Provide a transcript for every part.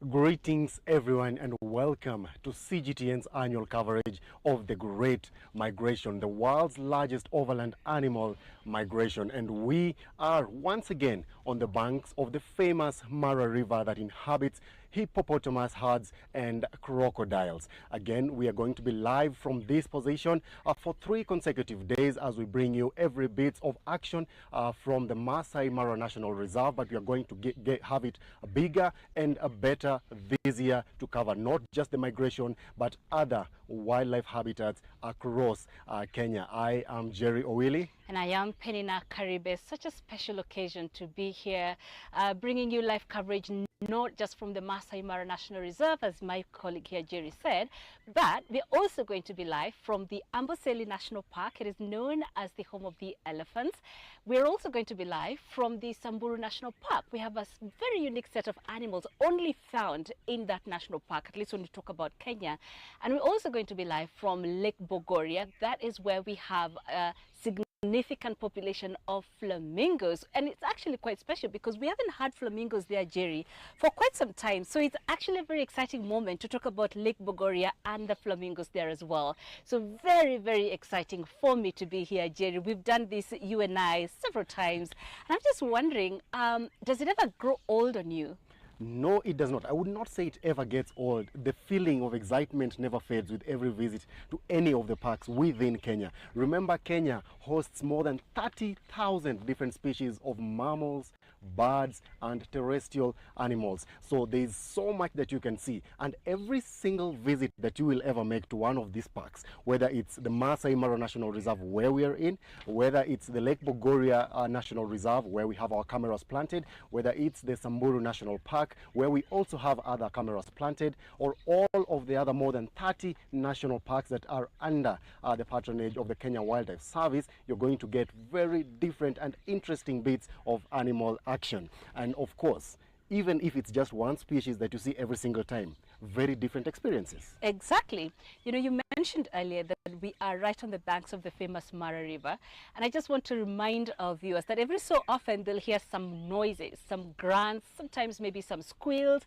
Greetings everyone and welcome to CGTN's annual coverage of the Great Migration, the world's largest overland animal migration. And we are once again on the banks of the famous Mara River that inhabits hippopotamus herds and crocodiles. Again, we are going to be live from this position for 3 consecutive days as we bring you every bit of action from the Masai Mara National Reserve, but we are going to have it bigger and better this year to cover not just the migration but other wildlife habitats across Kenya. I am Jerry Owili. And I am Penina Karibe. Such a special occasion to be here, bringing you live coverage not just from the Masai Mara National Reserve, as my colleague here, Jerry, said, but we're also going to be live from the Amboseli National Park. It is known as the home of the elephants. We're also going to be live from the Samburu National Park. We have a very unique set of animals only found in that national park, at least when we talk about Kenya. And we're also going to be live from Lake Bogoria. That is where we have a significant population of flamingos, and it's actually quite special because we haven't had flamingos there, Jerry, for quite some time. So it's actually a very exciting moment to talk about Lake Bogoria and the flamingos there as well. So very, very exciting for me to be here, Jerry. We've done this, you and I, several times, and I'm just wondering, does it ever grow old on you? No, it does not. I would not say it ever gets old. The feeling of excitement never fades with every visit to any of the parks within Kenya. Remember, Kenya hosts more than 30,000 different species of mammals, birds, and terrestrial animals. So there is so much that you can see. And every single visit that you will ever make to one of these parks, whether it's the Masai Mara National Reserve where we are in, whether it's the Lake Bogoria National Reserve where we have our cameras planted, whether it's the Samburu National Park where we also have other cameras planted, or all of the other more than 30 national parks that are under the patronage of the Kenya Wildlife Service, you're going to get very different and interesting bits of animal action. And of course, even if it's just one species that you see every single time, very different experiences. Exactly. You know, you mentioned earlier that we are right on the banks of the famous Mara River, and I just want to remind our viewers that every so often they'll hear some noises, some grunts, sometimes maybe some squeals.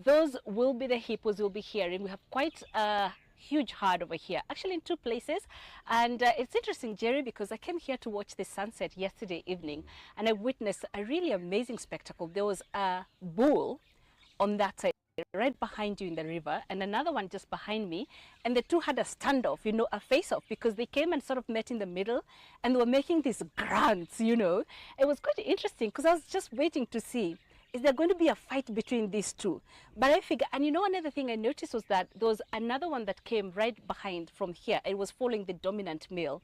Those will be the hippos you'll be hearing. We have quite a huge herd over here, actually in 2 places, and it's interesting, Jerry, because I came here to watch the sunset yesterday evening and I witnessed a really amazing spectacle. There was a bull on that side right behind you in the river and another one just behind me, and the two had a standoff, you know, a face-off, because they came and sort of met in the middle and they were making these grunts, you know. It was quite interesting because I was just waiting to see, is there going to be a fight between these two? But I figure, and you know, another thing I noticed was that there was another one that came right behind from here. It was following the dominant male.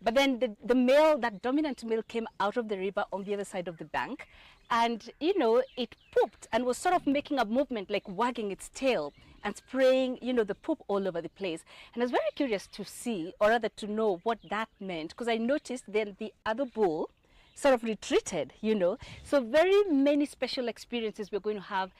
But then the male, that dominant male, came out of the river on the other side of the bank, and you know, it pooped and was sort of making a movement like wagging its tail and spraying, you know, the poop all over the place. And I was very curious to see, or rather to know, what that meant, because I noticed then the other bull sort of retreated, you know. So very many special experiences we're going to have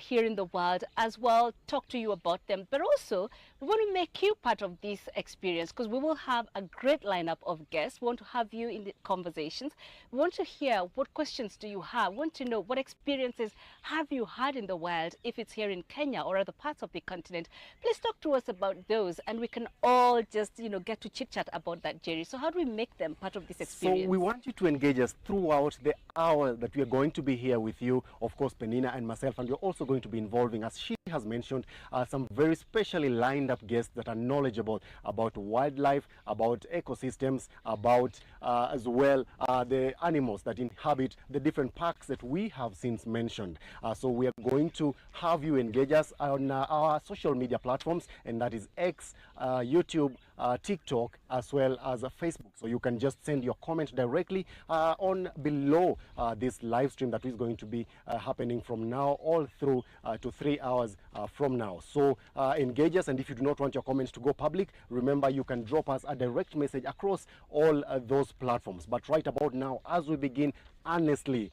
here in the wild as well, talk to you about them, but also we want to make you part of this experience because we will have a great lineup of guests. We want to have you in the conversations. We want to hear what questions do you have. We want to know what experiences have you had in the wild, if it's here in Kenya or other parts of the continent. Please talk to us about those and we can all just, you know, get to chit chat about that, Jerry. So how do we make them part of this experience? So we want you to engage us throughout the hour that we are going to be here with you, of course, Penina and myself, and we're also going to be involving, as she has mentioned, some very specially lined up guests that are knowledgeable about wildlife, about ecosystems, about as well the animals that inhabit the different parks that we have since mentioned. So we are going to have you engage us on our social media platforms, and that is X, YouTube, TikTok, as well as Facebook. So you can just send your comment directly on below this live stream that is going to be happening from now all through to 3 hours from now. So engage us, and if you do not want your comments to go public, remember you can drop us a direct message across all those platforms. But right about now, as we begin honestly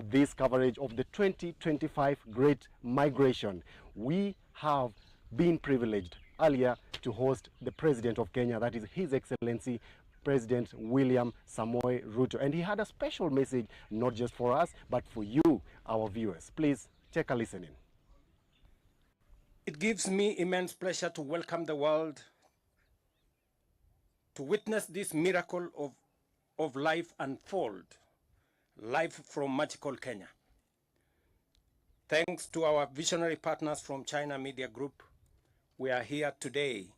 this coverage of the 2025 Great Migration, we have been privileged earlier to host the President of Kenya, that is His Excellency President William Samoei Ruto. And he had a special message, not just for us, but for you, our viewers. Please take a listen in. gives me immense pleasure to welcome the world to witness this miracle of life unfold, life from magical Kenya. Thanks to our visionary partners from China Media Group, we are here today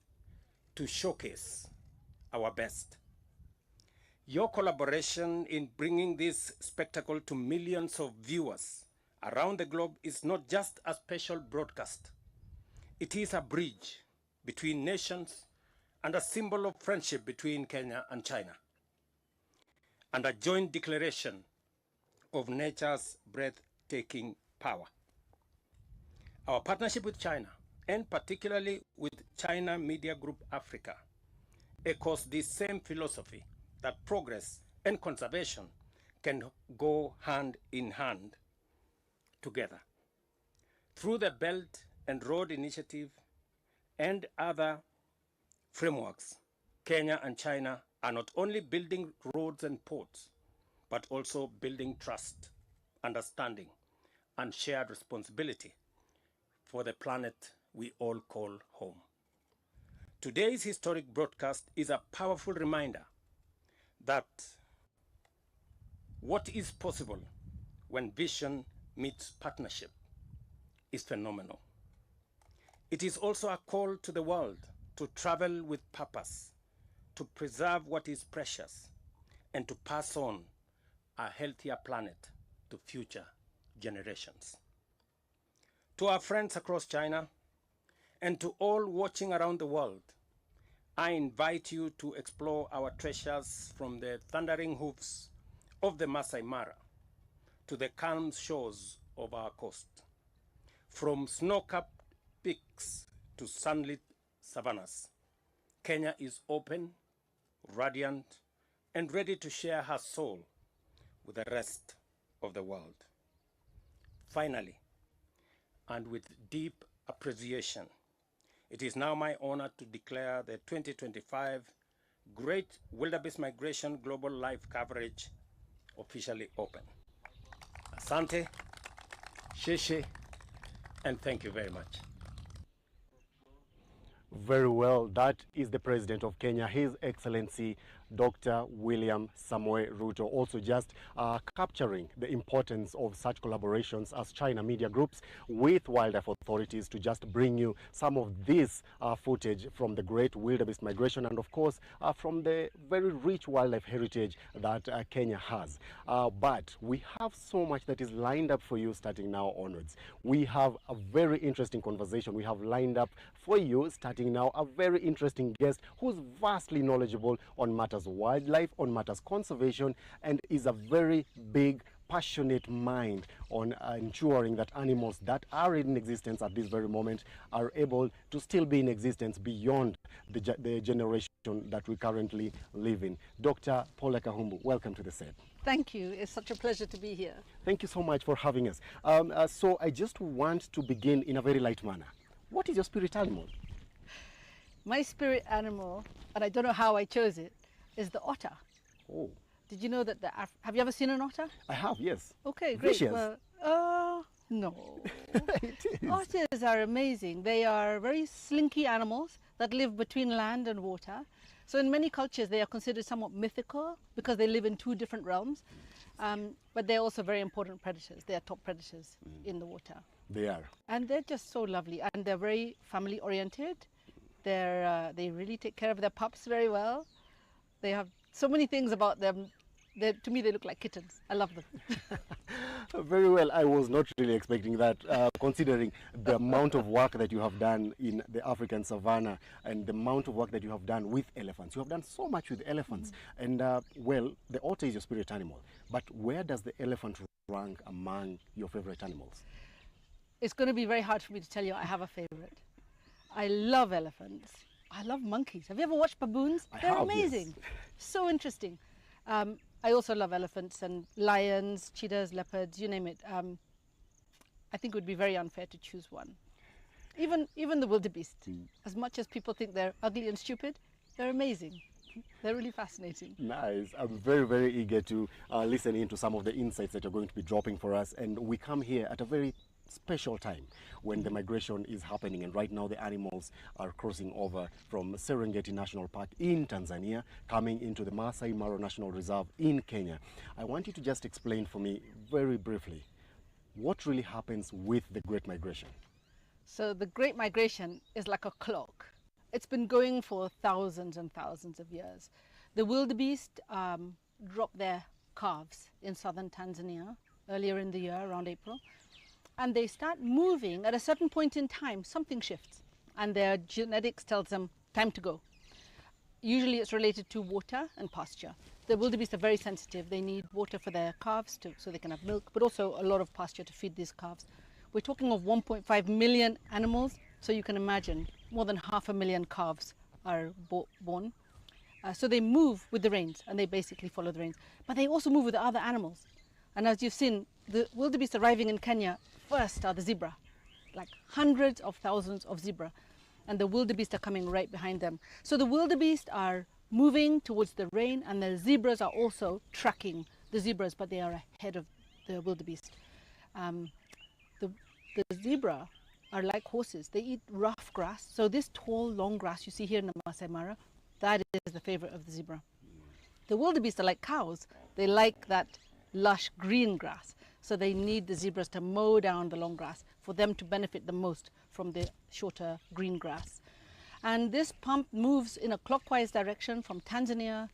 to showcase our best. Your collaboration in bringing this spectacle to millions of viewers around the globe is not just a special broadcast. It is a bridge between nations and a symbol of friendship between Kenya and China, and a joint declaration of nature's breathtaking power. Our partnership with China, and particularly with China Media Group Africa, echoes this same philosophy that progress and conservation can go hand in hand together. Through the Belt and Road Initiative and other frameworks, Kenya and China are not only building roads and ports, but also building trust, understanding, and shared responsibility for the planet we all call home. Today's historic broadcast is a powerful reminder that what is possible when vision meets partnership is phenomenal. It is also a call to the world to travel with purpose, to preserve what is precious, and to pass on a healthier planet to future generations. To our friends across China, and to all watching around the world, I invite you to explore our treasures from the thundering hoofs of the Masai Mara to the calm shores of our coast, from snow-capped peaks to sunlit savannas. Kenya is open, radiant, and ready to share her soul with the rest of the world. Finally, and with deep appreciation, it is now my honor to declare the 2025 Great Wildebeest Migration Global Live Coverage officially open. Asante, sheshe, and thank you very much. Very well. That is the President of Kenya, His Excellency Dr. William Samoei Ruto, also just capturing the importance of such collaborations as China Media Groups with wildlife authorities to just bring you some of this footage from the great wildebeest migration and, of course, from the very rich wildlife heritage that Kenya has. But we have so much that is lined up for you starting now onwards. We have a very interesting conversation we have lined up for you starting now, a very interesting guest who's vastly knowledgeable on matters of wildlife, on matters conservation, and is a very big, passionate mind on ensuring that animals that are in existence at this very moment are able to still be in existence beyond the generation that we currently live in. Dr. Paula Kahumbu, welcome to the set. Thank you. It's such a pleasure to be here. Thank you so much for having us. So I just want to begin in a very light manner. What is your spirit animal? My spirit animal, and I don't know how I chose it, is the otter. Oh. Did you know that have you ever seen an otter? I have, yes. Okay, great. Vicious. Well, no. It is. Otters are amazing. They are very slinky animals that live between land and water. So in many cultures, they are considered somewhat mythical because they live in two different realms. But they're also very important predators. They are top predators in the water. They are. And they're just so lovely. And they're very family oriented. They really take care of their pups very well. They have so many things about them. To me, they look like kittens. I love them. Very well. I was not really expecting that, considering the amount of work that you have done in the African savannah and the amount of work that you have done with elephants. You have done so much with elephants. And, well, the otter is your spirit animal. But where does the elephant rank among your favorite animals? It's going to be very hard for me to tell you I have a favorite. I love elephants. I love monkeys. Have you ever watched baboons? They're amazing. Yes. So interesting. I also love elephants and lions, cheetahs, leopards, you name it. I think it would be very unfair to choose one. Even the wildebeest, as much as people think they're ugly and stupid, they're amazing. They're really fascinating. Nice. I'm very, very eager to listen into some of the insights that you're going to be dropping for us. And we come here at a very special time when the migration is happening, and right now the animals are crossing over from Serengeti National Park in Tanzania, coming into the Masai Mara National Reserve in Kenya. I want you to just explain for me very briefly what really happens with the Great Migration. So the Great Migration is like a clock. It's been going for thousands and thousands of years. The wildebeest dropped their calves in southern Tanzania earlier in the year, around April, and they start moving. At a certain point in time, something shifts, and their genetics tells them time to go. Usually it's related to water and pasture. The wildebeest are very sensitive. They need water for their calves so they can have milk, but also a lot of pasture to feed these calves. We're talking of 1.5 million animals, so you can imagine more than 500,000 calves are born. So they move with the rains, and they basically follow the rains. But they also move with the other animals. And as you've seen, the wildebeest arriving in Kenya first are the zebra, like hundreds of thousands of zebra. And the wildebeest are coming right behind them. So the wildebeest are moving towards the rain, and the zebras are also tracking the zebras, but they are ahead of the wildebeest. The zebra are like horses. They eat rough grass. So this tall, long grass you see here in the Masai Mara, that is the favorite of the zebra. The wildebeest are like cows. They like that lush green grass. So they need the zebras to mow down the long grass for them to benefit the most from the shorter green grass. And this pump moves in a clockwise direction from Tanzania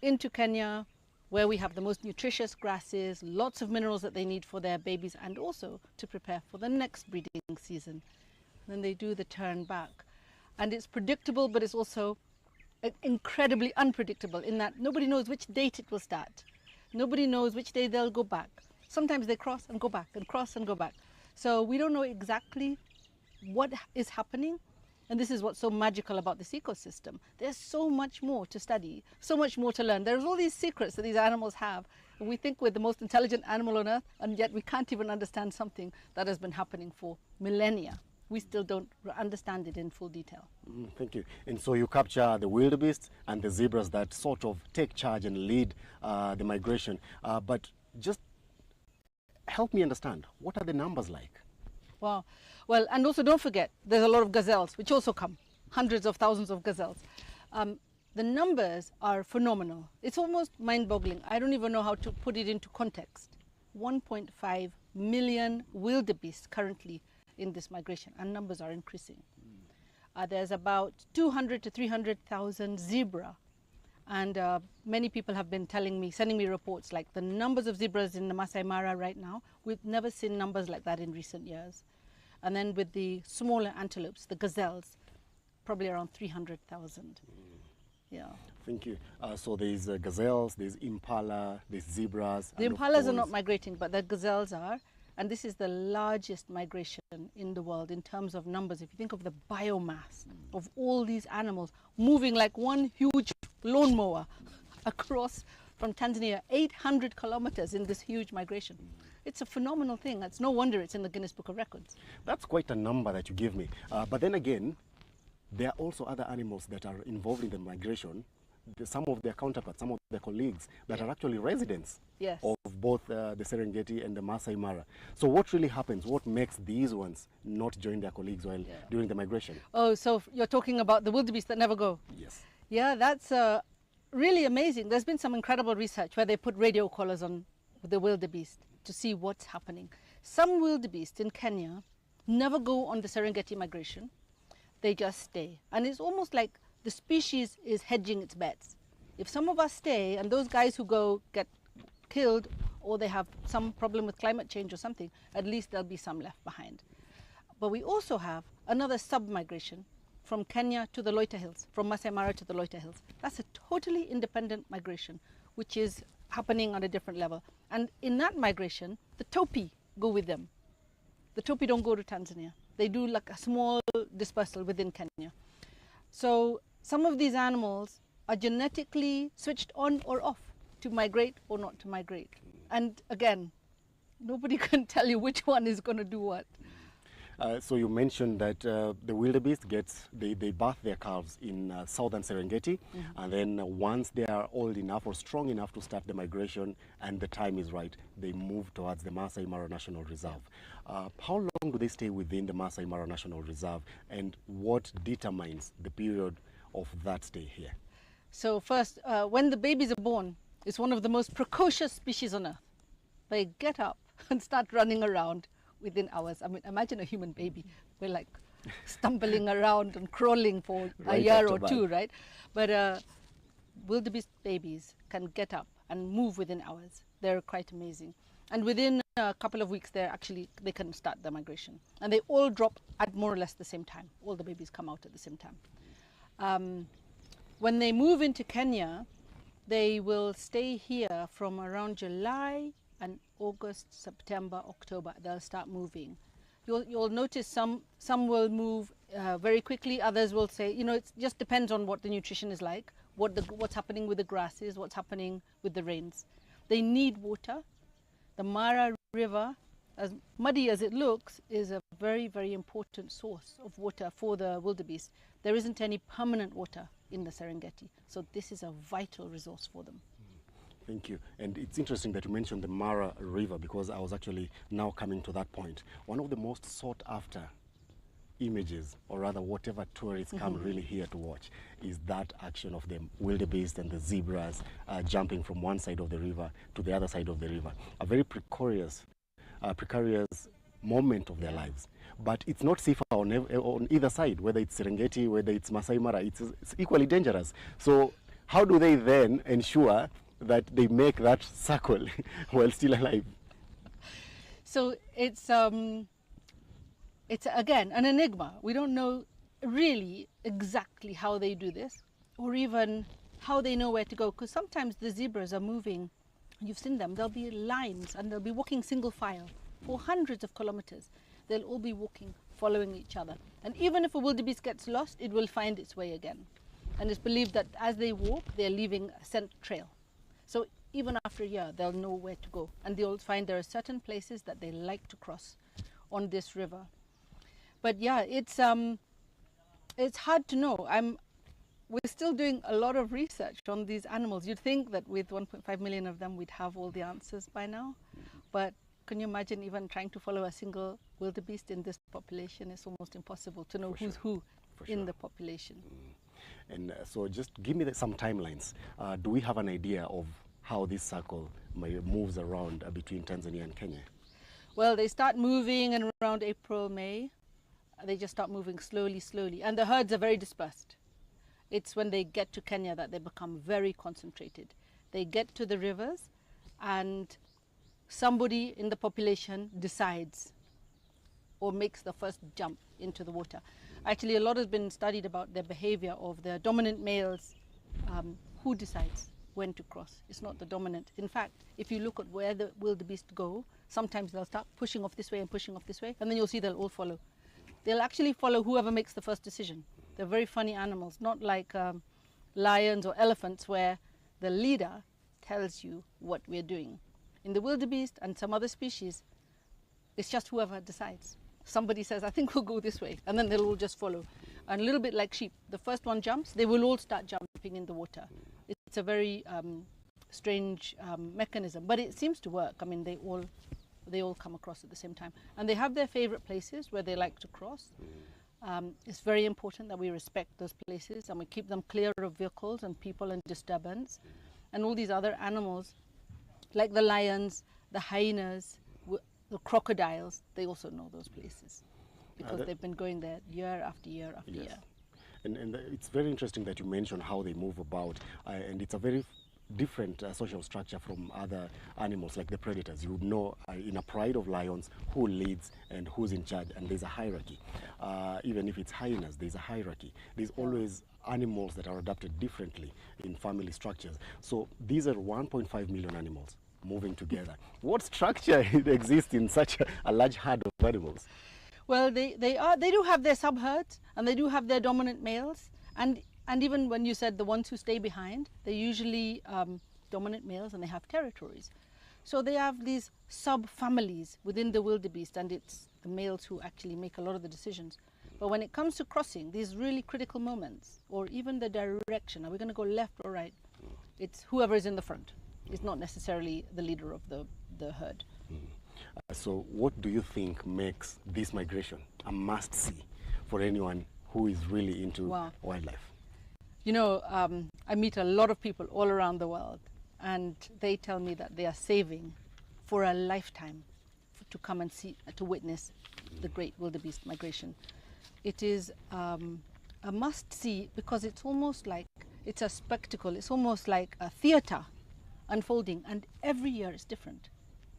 into Kenya, where we have the most nutritious grasses, lots of minerals that they need for their babies, and also to prepare for the next breeding season. Then they do the turn back. And it's predictable, but it's also incredibly unpredictable in that nobody knows which date it will start. Nobody knows which day they'll go back. Sometimes they cross and go back and cross and go back. So we don't know exactly what is happening. And this is what's so magical about this ecosystem. There's so much more to study, so much more to learn. There's all these secrets that these animals have. We think we're the most intelligent animal on earth, and yet we can't even understand something that has been happening for millennia. We still don't understand it in full detail. Thank you. And so you capture the wildebeest and the zebras that sort of take charge and lead the migration. But just help me understand, what are the numbers like? Wow. Well, and also don't forget, there's a lot of gazelles, which also come, hundreds of thousands of gazelles. The numbers are phenomenal. It's almost mind-boggling. I don't even know how to put it into context. 1.5 million wildebeest currently in this migration, and numbers are increasing. There's about 200 to 300,000 zebra, and many people have been telling me, sending me reports like the numbers of zebras in the Masai Mara right now. We've never seen numbers like that in recent years. And then with the smaller antelopes, the gazelles, probably around 300,000. Yeah. Thank you. So there's gazelles, there's impala, there's zebras. The impalas are not migrating, but the gazelles are. And this is the largest migration in the world in terms of numbers. If you think of the biomass of all these animals moving like one huge lawnmower across from Tanzania, 800 kilometers in this huge migration. It's a phenomenal thing. It's no wonder it's in the Guinness Book of Records. That's quite a number that you give me. But then again, there are also other animals that are involved in the migration. Some of their counterparts, some of their colleagues that are actually residents of both the Serengeti and the Masai Mara. So what really happens? What makes these ones not join their colleagues while during the migration? Oh, so you're talking about the wildebeest that never go? Yes. Yeah, that's really amazing. There's been some incredible research where they put radio collars on the wildebeest to see what's happening. Some wildebeest in Kenya never go on the Serengeti migration. They just stay. And it's almost like the species is hedging its bets. If some of us stay and those guys who go get killed, or they have some problem with climate change or something, at least there'll be some left behind. But we also have another sub-migration from Kenya to the Loita Hills, from Masai Mara to the Loita Hills. That's a totally independent migration, which is happening on a different level. And in that migration, the topi go with them. The topi don't go to Tanzania. They do like a small dispersal within Kenya. So some of these animals are genetically switched on or off to migrate or not to migrate. And again, nobody can tell you which one is going to do what. So you mentioned that the wildebeest they birth their calves in southern Serengeti, and then once they are old enough or strong enough to start the migration and the time is right, they move towards the Masai Mara National Reserve. How long do they stay within the Masai Mara National Reserve, and what determines the period of that stay here? So first, when the babies are born, it's one of the most precocious species on earth. They get up and start running around within hours. I mean, imagine a human baby. We're like stumbling around and crawling for a year or two, right? But wildebeest babies can get up and move within hours. They're quite amazing. And within a couple of weeks, they can start the migration. And they all drop at more or less the same time. All the babies come out at the same time. When they move into Kenya, they will stay here from around July and August, September, October. They'll start moving. You'll notice some will move very quickly. Others will say, you know, it just depends on what the nutrition is like, what's happening with the grasses, what's happening with the rains. They need water. The Mara River, as muddy as it looks, is a very, very important source of water for the wildebeest. There isn't any permanent water in the Serengeti, so this is a vital resource for them. Thank you. And it's interesting that you mentioned the Mara River, because I was actually now coming to that point. One of the most sought after images, or rather whatever tourists come really here to watch, is that action of the wildebeest and the zebras jumping from one side of the river to the other side of the river. A very precarious moment of their lives. But it's not safer on either side, whether it's Serengeti, whether it's Masai Mara, it's equally dangerous. So how do they then ensure that they make that circle while still alive? So it's again an enigma. We don't know really exactly how they do this, or even how they know where to go, because sometimes the zebras are moving. You've seen them. There'll be lines and they'll be walking single file for hundreds of kilometers. They'll all be walking, following each other. And even if a wildebeest gets lost, it will find its way again. And it's believed that as they walk, they're leaving a scent trail. So even after a year, they'll know where to go. And they'll find there are certain places that they like to cross on this river. But yeah, it's hard to know. We're still doing a lot of research on these animals. You'd think that with 1.5 million of them, we'd have all the answers by now. But can you imagine even trying to follow a single wildebeest in this population? It's almost impossible to know who's who in the population. And so just give me some timelines. Do we have an idea of how this circle moves around between Tanzania and Kenya? Well, they start moving in around April, May. They just start moving slowly, slowly. And the herds are very dispersed. It's when they get to Kenya that they become very concentrated. They get to the rivers and somebody in the population decides or makes the first jump into the water. Actually, a lot has been studied about the behavior of the dominant males. Who decides when to cross? It's not the dominant. In fact, if you look at where the wildebeest go, sometimes they'll start pushing off this way and pushing off this way, and then you'll see they'll all follow. They'll actually follow whoever makes the first decision. They're very funny animals, not like lions or elephants where the leader tells you what we're doing. In the wildebeest and some other species, it's just whoever decides. Somebody says, I think we'll go this way, and then they'll all just follow. And a little bit like sheep, the first one jumps, they will all start jumping in the water. It's a very strange mechanism, but it seems to work. I mean, they all come across at the same time. And they have their favorite places where they like to cross. It's very important that we respect those places and we keep them clear of vehicles and people and disturbance. And all these other animals, like the lions, the hyenas, the crocodiles, they also know those places because they've been going there year after year after year. And it's very interesting that you mentioned how they move about, and it's a very different social structure from other animals like the predators. You would know in a pride of lions who leads and who's in charge, and there's a hierarchy. Even if it's hyenas, there's a hierarchy. There's always animals that are adapted differently in family structures. So these are 1.5 million animals moving together. What structure exists in such a large herd of animals? Well, they do have their subherds, and they do have their dominant males, and even when you said the ones who stay behind, they're usually dominant males and they have territories. So they have these sub-families within the wildebeest, and the males who actually make a lot of the decisions. But when it comes to crossing, these really critical moments, or even the direction, are we going to go left or right? It's whoever is in the front. It's not necessarily the leader of the herd. So what do you think makes this migration a must-see for anyone who is really into wildlife? You know, I meet a lot of people all around the world, and they tell me that they are saving for a lifetime to come and see, to witness the great wildebeest migration. It is a must-see because it's almost like, it's a spectacle, it's almost like a theater unfolding, and every year is different.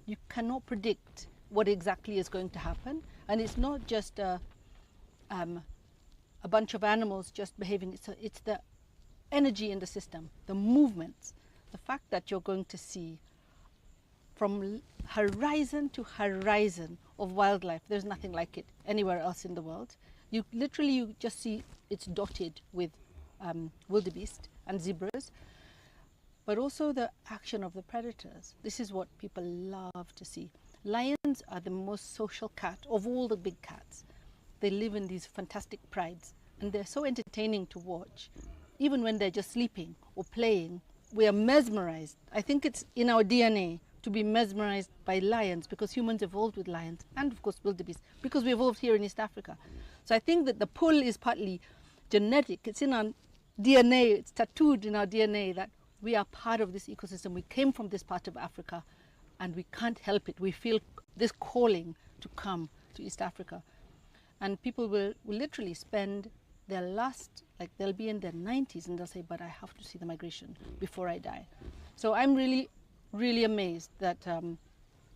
You cannot predict what exactly is going to happen, and it's not just a bunch of animals just behaving, it's the energy in the system, the movements, the fact that you're going to see from horizon to horizon of wildlife. There's nothing like it anywhere else in the world. You just see it's dotted with wildebeest and zebras, but also the action of the predators. This is what people love to see. Lions are the most social cat of all the big cats. They live in these fantastic prides, and they're so entertaining to watch. Even when they're just sleeping or playing, we are mesmerized. I think it's in our DNA to be mesmerized by lions, because humans evolved with lions, and of course wildebeest, because we evolved here in East Africa. So I think that the pull is partly genetic. It's in our DNA, it's tattooed in our DNA that we are part of this ecosystem. We came from this part of Africa, and we can't help it. We feel this calling to come to East Africa. And people will literally spend their last, like they'll be in their 90s and they'll say, but I have to see the migration before I die. So I'm really, really amazed that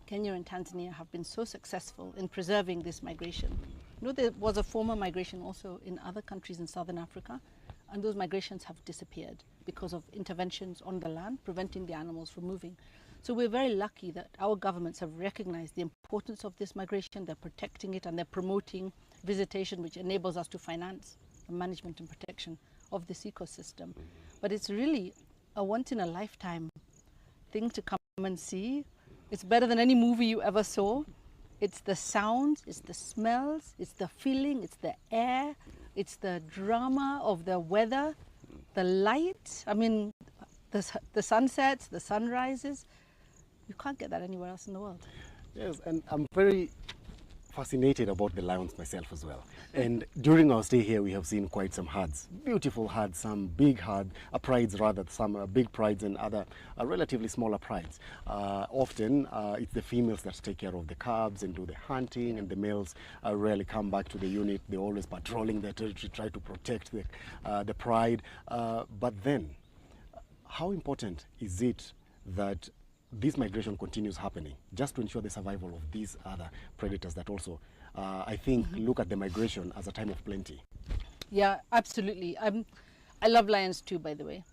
Kenya and Tanzania have been so successful in preserving this migration. You know, there was a former migration also in other countries in Southern Africa, and those migrations have disappeared because of interventions on the land, preventing the animals from moving. So we're very lucky that our governments have recognized the importance of this migration. They're protecting it, and they're promoting visitation, which enables us to finance the management and protection of this ecosystem. But it's really a once-in-a-lifetime thing to come and see. It's better than any movie you ever saw. It's the sounds, it's the smells, it's the feeling, it's the air, it's the drama of the weather, the light. I mean, the sunsets, the sunrises. You can't get that anywhere else in the world. Yes, and I'm very fascinated about the lions myself as well. And during our stay here, we have seen quite some herds, beautiful herds, some big prides rather, some big prides and other relatively smaller prides. Often it's the females that take care of the cubs and do the hunting, and the males rarely come back to the unit. They're always patrolling their territory, try to protect the pride. But then, how important is it that this migration continues happening just to ensure the survival of these other predators that also, I think, look at the migration as a time of plenty? Yeah, absolutely. I love lions too, by the way.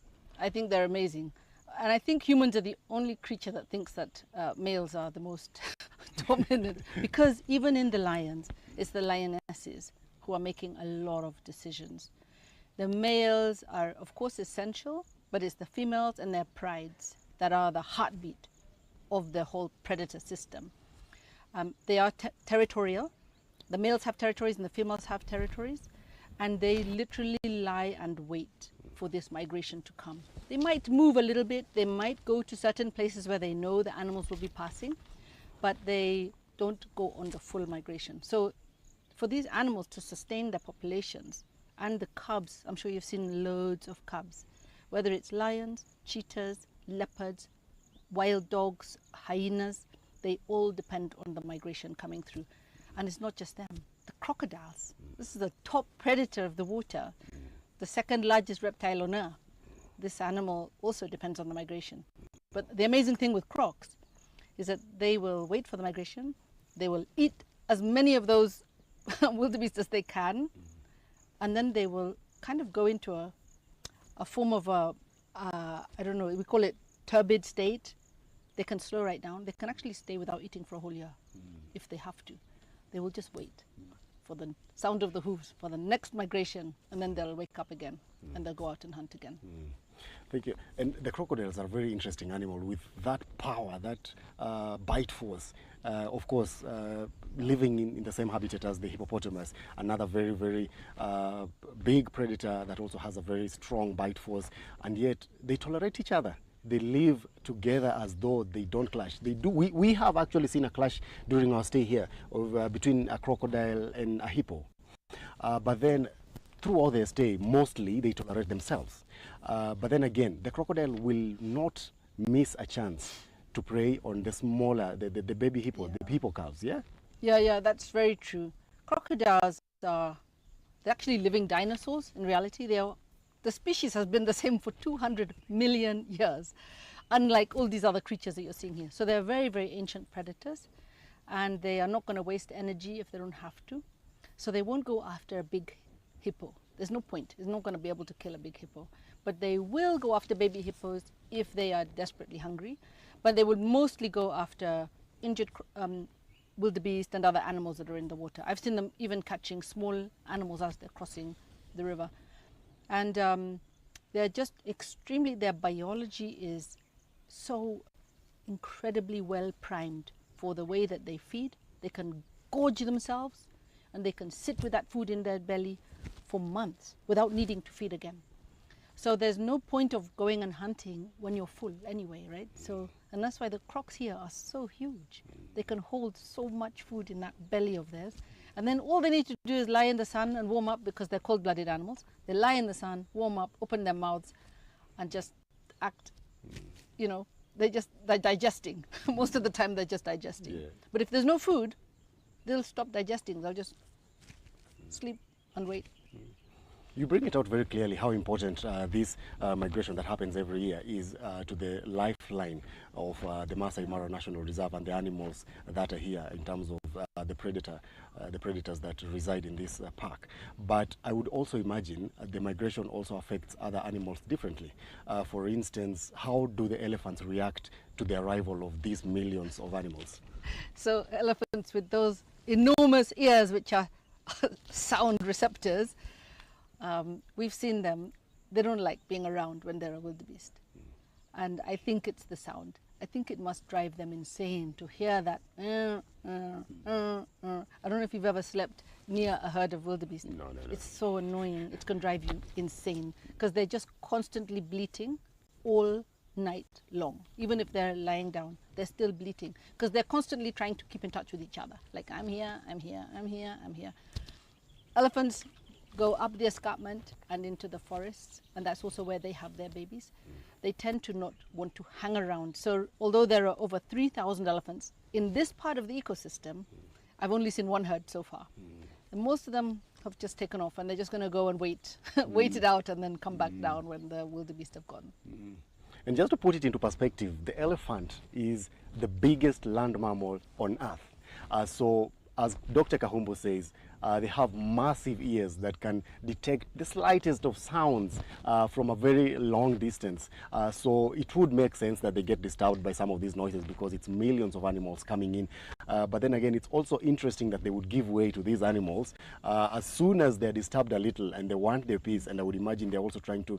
I think they're amazing. And I think humans are the only creature that thinks that males are the most dominant, because even in the lions, it's the lionesses who are making a lot of decisions. The males are, of course, essential, but it's the females and their prides that are the heartbeat of the whole predator system. They are territorial. The males have territories and the females have territories, and they literally lie and wait for this migration to come. They might move a little bit, they might go to certain places where they know the animals will be passing, but they don't go on the full migration. So for these animals to sustain their populations, and the cubs, I'm sure you've seen loads of cubs, whether it's lions, cheetahs, leopards, wild dogs, hyenas, they all depend on the migration coming through. And it's not just them, the crocodiles. This is the top predator of the water, the second largest reptile on earth. This animal also depends on the migration. But the amazing thing with crocs is that they will wait for the migration, they will eat as many of those wildebeest as they can, and then they will kind of go into a form of I don't know, we call it turbid state. They can slow right down. They can actually stay without eating for a whole year if they have to. They will just wait for the sound of the hooves for the next migration, and then they'll wake up again and they'll go out and hunt again. Thank you. And the crocodiles are a very interesting animal with that power, that bite force. of course, living in the same habitat as the hippopotamus, another very, very big predator that also has a very strong bite force, and yet they tolerate each other. They live together as though they don't clash. They do. We have actually seen a clash during our stay here between a crocodile and a hippo. But then throughout their stay, mostly they tolerate themselves. But then again, the crocodile will not miss a chance to prey on the smaller, the baby hippo, the hippo calves, yeah? Yeah, that's very true. Crocodiles are, they're actually living dinosaurs in reality. The species has been the same for 200 million years, unlike all these other creatures that you're seeing here. So they're very, very ancient predators, and they are not going to waste energy if they don't have to. So they won't go after a big hippo. There's no point. It's not going to be able to kill a big hippo. But they will go after baby hippos if they are desperately hungry. But they would mostly go after injured wildebeest and other animals that are in the water. I've seen them even catching small animals as they're crossing the river. And they're just extremely, their biology is so incredibly well primed for the way that they feed. They can gorge themselves, and they can sit with that food in their belly for months without needing to feed again. So there's no point of going and hunting when you're full anyway, right? So, and that's why the crocs here are so huge. They can hold so much food in that belly of theirs. And then all they need to do is lie in the sun and warm up, because they're cold-blooded animals. They lie in the sun, warm up, open their mouths, and just act, you know, they're digesting. Most of the time they're just digesting. Yeah. But if there's no food, they'll stop digesting. They'll just sleep and wait. You bring it out very clearly how important this migration that happens every year is to the lifeline of the Masai Mara National Reserve and the animals that are here in terms of the predators that reside in this park. But I would also imagine the migration also affects other animals differently. For instance, how do the elephants react to the arrival of these millions of animals? So elephants with those enormous ears, which are sound receptors, we've seen them, they don't like being around when they're a wildebeest. And I think it's the sound. I think it must drive them insane to hear that. I don't know if you've ever slept near a herd of wildebeest. No. It's so annoying. It's going to drive you insane, because they're just constantly bleating all night long. Even if they're lying down, they're still bleating, because they're constantly trying to keep in touch with each other. Like, I'm here, I'm here, I'm here, I'm here. Elephants go up the escarpment and into the forests, and that's also where they have their babies. They tend to not want to hang around. So although there are over 3,000 elephants in this part of the ecosystem, I've only seen one herd so far. And most of them have just taken off, and they're just going to go and wait it out, and then come back down when the wildebeest have gone. And just to put it into perspective, the elephant is the biggest land mammal on Earth. So as Dr. Kahumbo says, they have massive ears that can detect the slightest of sounds from a very long distance. So it would make sense that they get disturbed by some of these noises, because it's millions of animals coming in. But then again, it's also interesting that they would give way to these animals as soon as they're disturbed a little and they want their peace. And I would imagine they're also trying to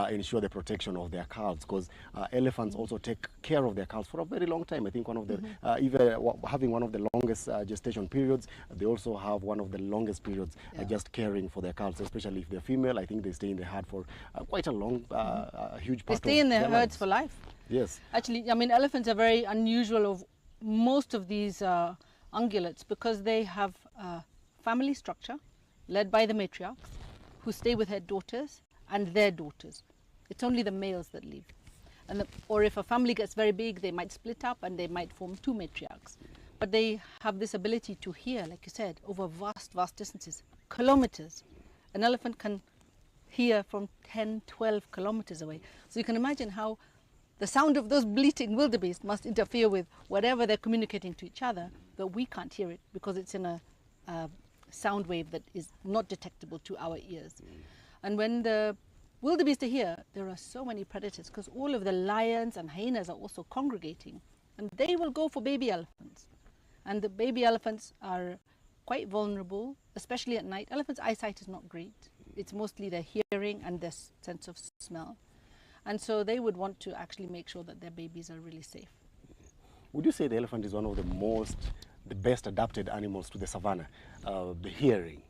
ensure the protection of their calves, because elephants also take care of their calves for a very long time. I think one of the, even having one of the longest gestation periods, they also have one of the longest periods just caring for their calves, especially if they're female. I think they stay in the herd for quite a long, huge part of They stay in their herds lives. for life. Yes. Actually, I mean, elephants are very unusual of most of these ungulates, because they have a family structure led by the matriarchs, who stay with their daughters and their daughters. It's only the males that leave. And or if a family gets very big, they might split up and they might form two matriarchs. But they have this ability to hear, like you said, over vast, vast distances, kilometers. An elephant can hear from 10, 12 kilometers away. So you can imagine how the sound of those bleating wildebeest must interfere with whatever they're communicating to each other, but we can't hear it because it's in a sound wave that is not detectable to our ears. And when the wildebeest are here, there are so many predators, because all of the lions and hyenas are also congregating, and they will go for baby elephants. And the baby elephants are quite vulnerable, especially at night. Elephants' eyesight is not great. It's mostly their hearing and their sense of smell. And so they would want to actually make sure that their babies are really safe. Would you say the elephant is one of the best adapted animals to the savannah? The hearing,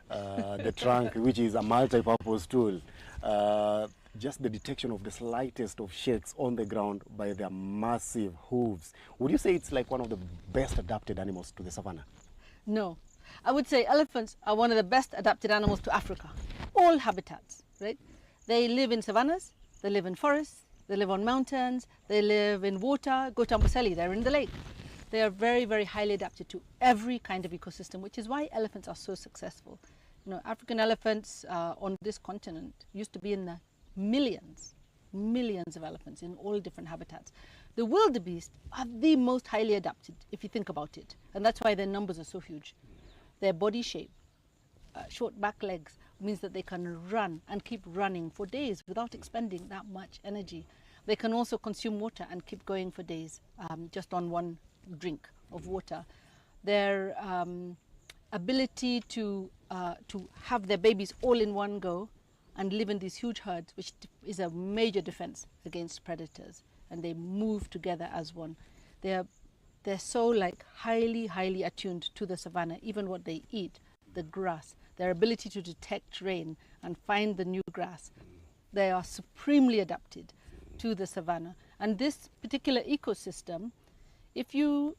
the trunk, which is a multi-purpose tool, just the detection of the slightest of shakes on the ground by their massive hooves. Would you say it's like one of the best adapted animals to the savannah? No. I would say elephants are one of the best adapted animals to Africa. All habitats, right? They live in savannas, they live in forests, they live on mountains, they live in water. Go to Amboseli, they're in the lake. They are very, very highly adapted to every kind of ecosystem, which is why elephants are so successful. You know, African elephants on this continent used to be in the millions of elephants in all different habitats. The wildebeest are the most highly adapted, if you think about it, and that's why their numbers are so huge. Their body shape, short back legs, means that they can run and keep running for days without expending that much energy. They can also consume water and keep going for days just on one drink of water. Their ability to have their babies all in one go and live in these huge herds, which is a major defense against predators, and they move together as one. They're so like highly attuned to the savannah, even what they eat, the grass, their ability to detect rain and find the new grass. They are supremely adapted to the savannah. And this particular ecosystem, if you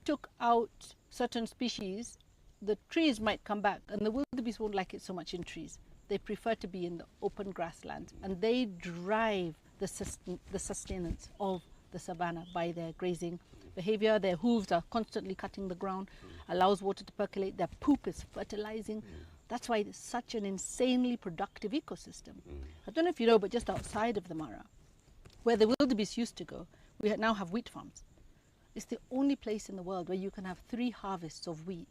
took out certain species, the trees might come back, and the wildebeest won't like it so much in trees. They prefer to be in the open grasslands, and they drive the sustenance of the savannah by their grazing behavior. Their hooves are constantly cutting the ground, allows water to percolate. Their poop is fertilizing. That's why it's such an insanely productive ecosystem. I don't know if you know, but just outside of the Mara, where the wildebeest used to go, we now have wheat farms. It's the only place in the world where you can have 3 harvests of wheat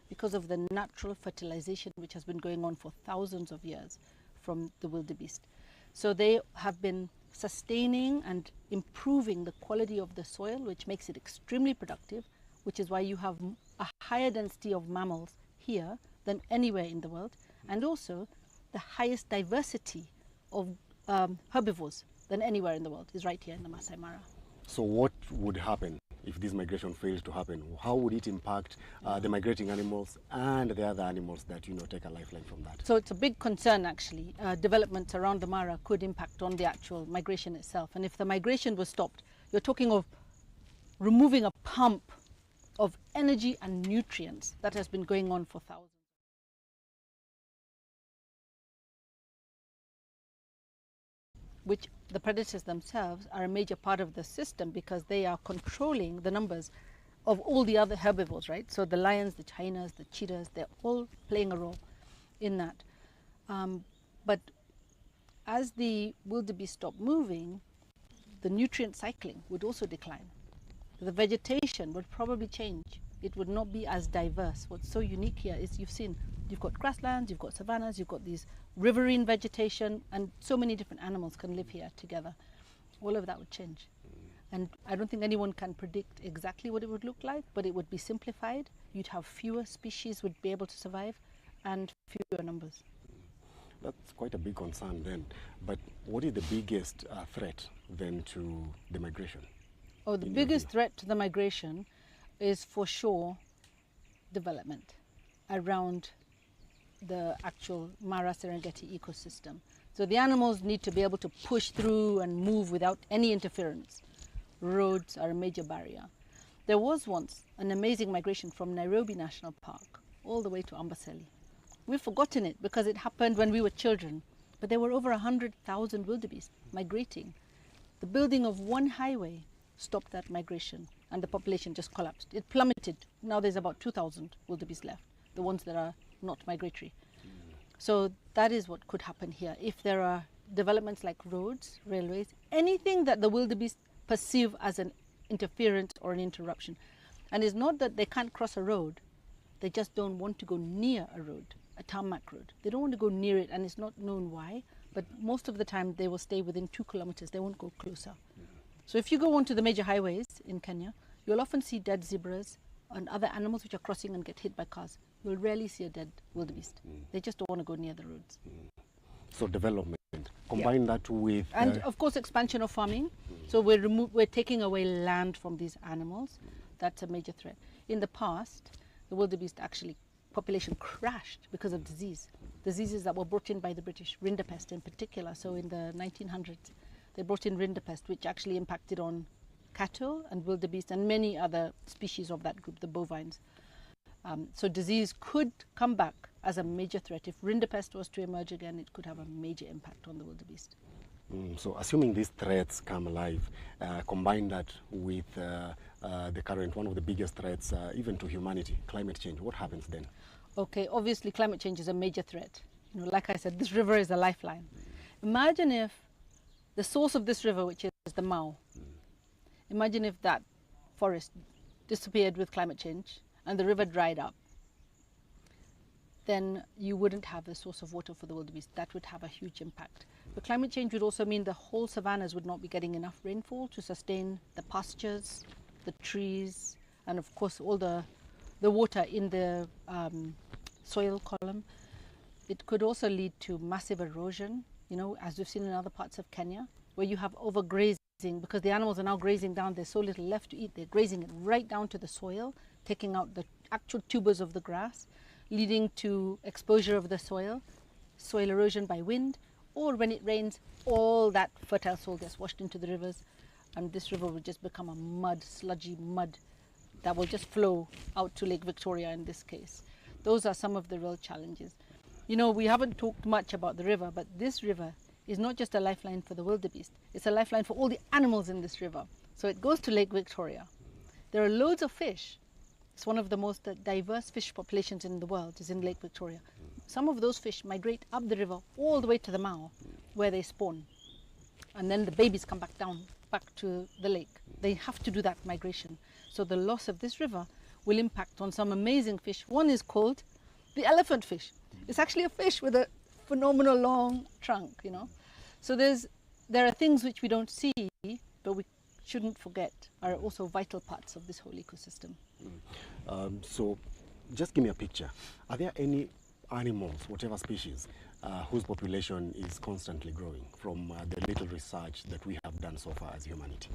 because of the natural fertilization which has been going on for thousands of years from the wildebeest. So they have been sustaining and improving the quality of the soil, which makes it extremely productive, which is why you have a higher density of mammals here than anywhere in the world, and also the highest diversity of herbivores than anywhere in the world is right here in the Masai Mara. So what would happen if this migration fails to happen? How would it impact the migrating animals and the other animals that, you know, take a lifeline from that? So it's a big concern, actually. Developments around the Mara could impact on the actual migration itself. And if the migration was stopped, you're talking of removing a pump of energy and nutrients that has been going on for thousands. Which the predators themselves are a major part of the system because they are controlling the numbers of all the other herbivores, right? So the lions, the hyenas, the cheetahs, they're all playing a role in that. But as the wildebeest stop moving, the nutrient cycling would also decline. The vegetation would probably change. It would not be as diverse. What's so unique here is you've got grasslands, you've got savannas, you've got these riverine vegetation, and so many different animals can live here together. All of that would change. And I don't think anyone can predict exactly what it would look like, but it would be simplified. You'd have fewer species would be able to survive and fewer numbers. That's quite a big concern then. But what is the biggest threat then to the migration? Oh, the biggest threat to the migration is for sure development around the actual Mara Serengeti ecosystem. So the animals need to be able to push through and move without any interference. Roads are a major barrier. There was once an amazing migration from Nairobi National Park all the way to Amboseli. We've forgotten it because it happened when we were children, but there were over 100,000 wildebeest migrating. The building of one highway stopped that migration and the population just collapsed. It plummeted. Now there's about 2,000 wildebeest left, the ones that are not migratory. So that is what could happen here. If there are developments like roads, railways, anything that the wildebeest perceive as an interference or an interruption. And it's not that they can't cross a road, they just don't want to go near a road, a tarmac road. They don't want to go near it, and it's not known why, but most of the time they will stay within 2 kilometers, they won't go closer. So if you go onto the major highways in Kenya, you'll often see dead zebras and other animals which are crossing and get hit by cars. You'll rarely see a dead wildebeest. They just don't want to go near the roads. So development, combine that with... And of course expansion of farming. So we're taking away land from these animals. That's a major threat. In the past, the wildebeest actually population crashed because of diseases that were brought in by the British, rinderpest in particular. So in the 1900s, they brought in rinderpest, which actually impacted on cattle and wildebeest and many other species of that group, the bovines. So disease could come back as a major threat. If rinderpest was to emerge again, it could have a major impact on the wildebeest. So assuming these threats come alive, combine that with the current, one of the biggest threats even to humanity, climate change, what happens then? Okay, obviously climate change is a major threat. You know, like I said, this river is a lifeline. Imagine if the source of this river, which is the Mao, imagine if that forest disappeared with climate change and the river dried up. Then you wouldn't have the source of water for the wildebeest. That would have a huge impact. But climate change would also mean the whole savannas would not be getting enough rainfall to sustain the pastures, the trees, and of course all the water in the soil column. It could also lead to massive erosion, you know, as we've seen in other parts of Kenya, where you have overgrazing because the animals are now grazing down. There's so little left to eat. They're grazing it right down to the soil, taking out the actual tubers of the grass, leading to exposure of the soil erosion by wind, or when it rains, all that fertile soil gets washed into the rivers, and this river will just become a mud, sludgy mud that will just flow out to Lake Victoria in this case. Those are some of the real challenges. You know, we haven't talked much about the river, but this river is not just a lifeline for the wildebeest, it's a lifeline for all the animals in this river. So it goes to Lake Victoria. There are loads of fish. It's one of the most diverse fish populations in the world, is in Lake Victoria. Some of those fish migrate up the river all the way to the Mao, where they spawn. And then the babies come back down, back to the lake. They have to do that migration. So the loss of this river will impact on some amazing fish. One is called the elephant fish. It's actually a fish with a phenomenal long trunk, you know. So there are things which we don't see, but we shouldn't forget are also vital parts of this whole ecosystem. So just give me a picture. Are there any animals, whatever species, whose population is constantly growing from the little research that we have done so far as humanity?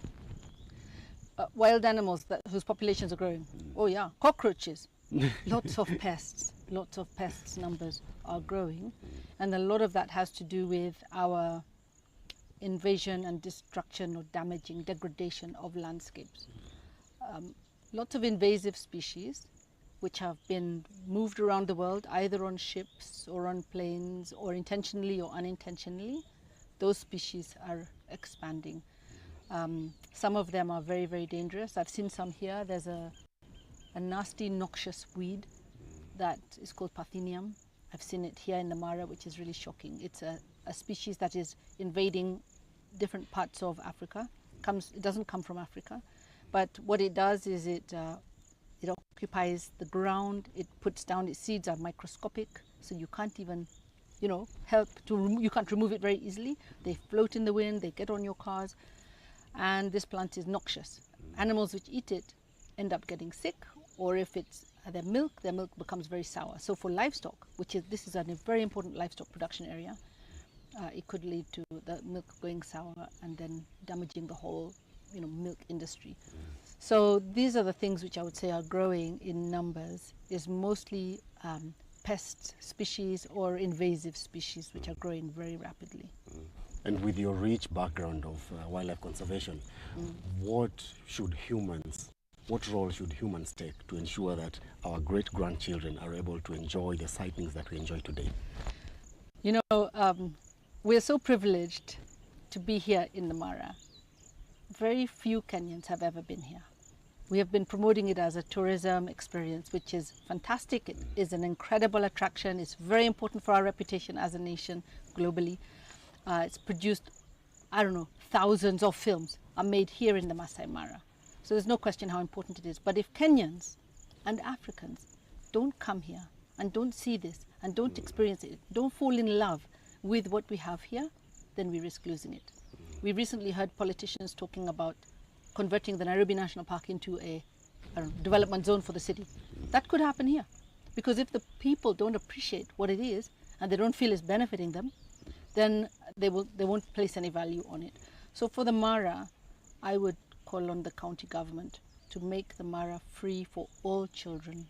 Wild animals whose populations are growing. Oh yeah, cockroaches. Lots of pests, numbers are growing. And a lot of that has to do with our invasion and destruction or degradation of landscapes. Lots of invasive species which have been moved around the world, either on ships or on planes, or intentionally or unintentionally. Those species are expanding. Some of them are very, very dangerous. I've seen some here. There's a nasty, noxious weed that is called Parthenium. I've seen it here in the Mara, which is really shocking. It's a species that is invading different parts of Africa. It doesn't come from Africa, but what it does is it occupies the ground. It puts down its seeds are microscopic, so you can't even, you know, you can't remove it very easily. They float in the wind. They get on your cars, and this plant is noxious. Animals which eat it end up getting sick, or if it's their milk becomes very sour. So for livestock, this is a very important livestock production area, it could lead to the milk going sour and then damaging the whole, you know, milk industry. So these are the things which I would say are growing in numbers, is mostly pest species or invasive species which are growing very rapidly. And with your rich background of wildlife conservation, what role should humans take to ensure that our great-grandchildren are able to enjoy the sightings that we enjoy today? You know, we're so privileged to be here in the Mara. Very few Kenyans have ever been here. We have been promoting it as a tourism experience, which is fantastic. It is an incredible attraction. It's very important for our reputation as a nation globally. It's produced, I don't know, thousands of films are made here in the Masai Mara. So there's no question how important it is. But if Kenyans and Africans don't come here and don't see this and don't experience it, don't fall in love with what we have here, then we risk losing it. We recently heard politicians talking about converting the Nairobi National Park into a development zone for the city. That could happen here, because if the people don't appreciate what it is and they don't feel it's benefiting them, then they won't place any value on it. So for the Mara, I would call on the county government to make the Mara free for all children.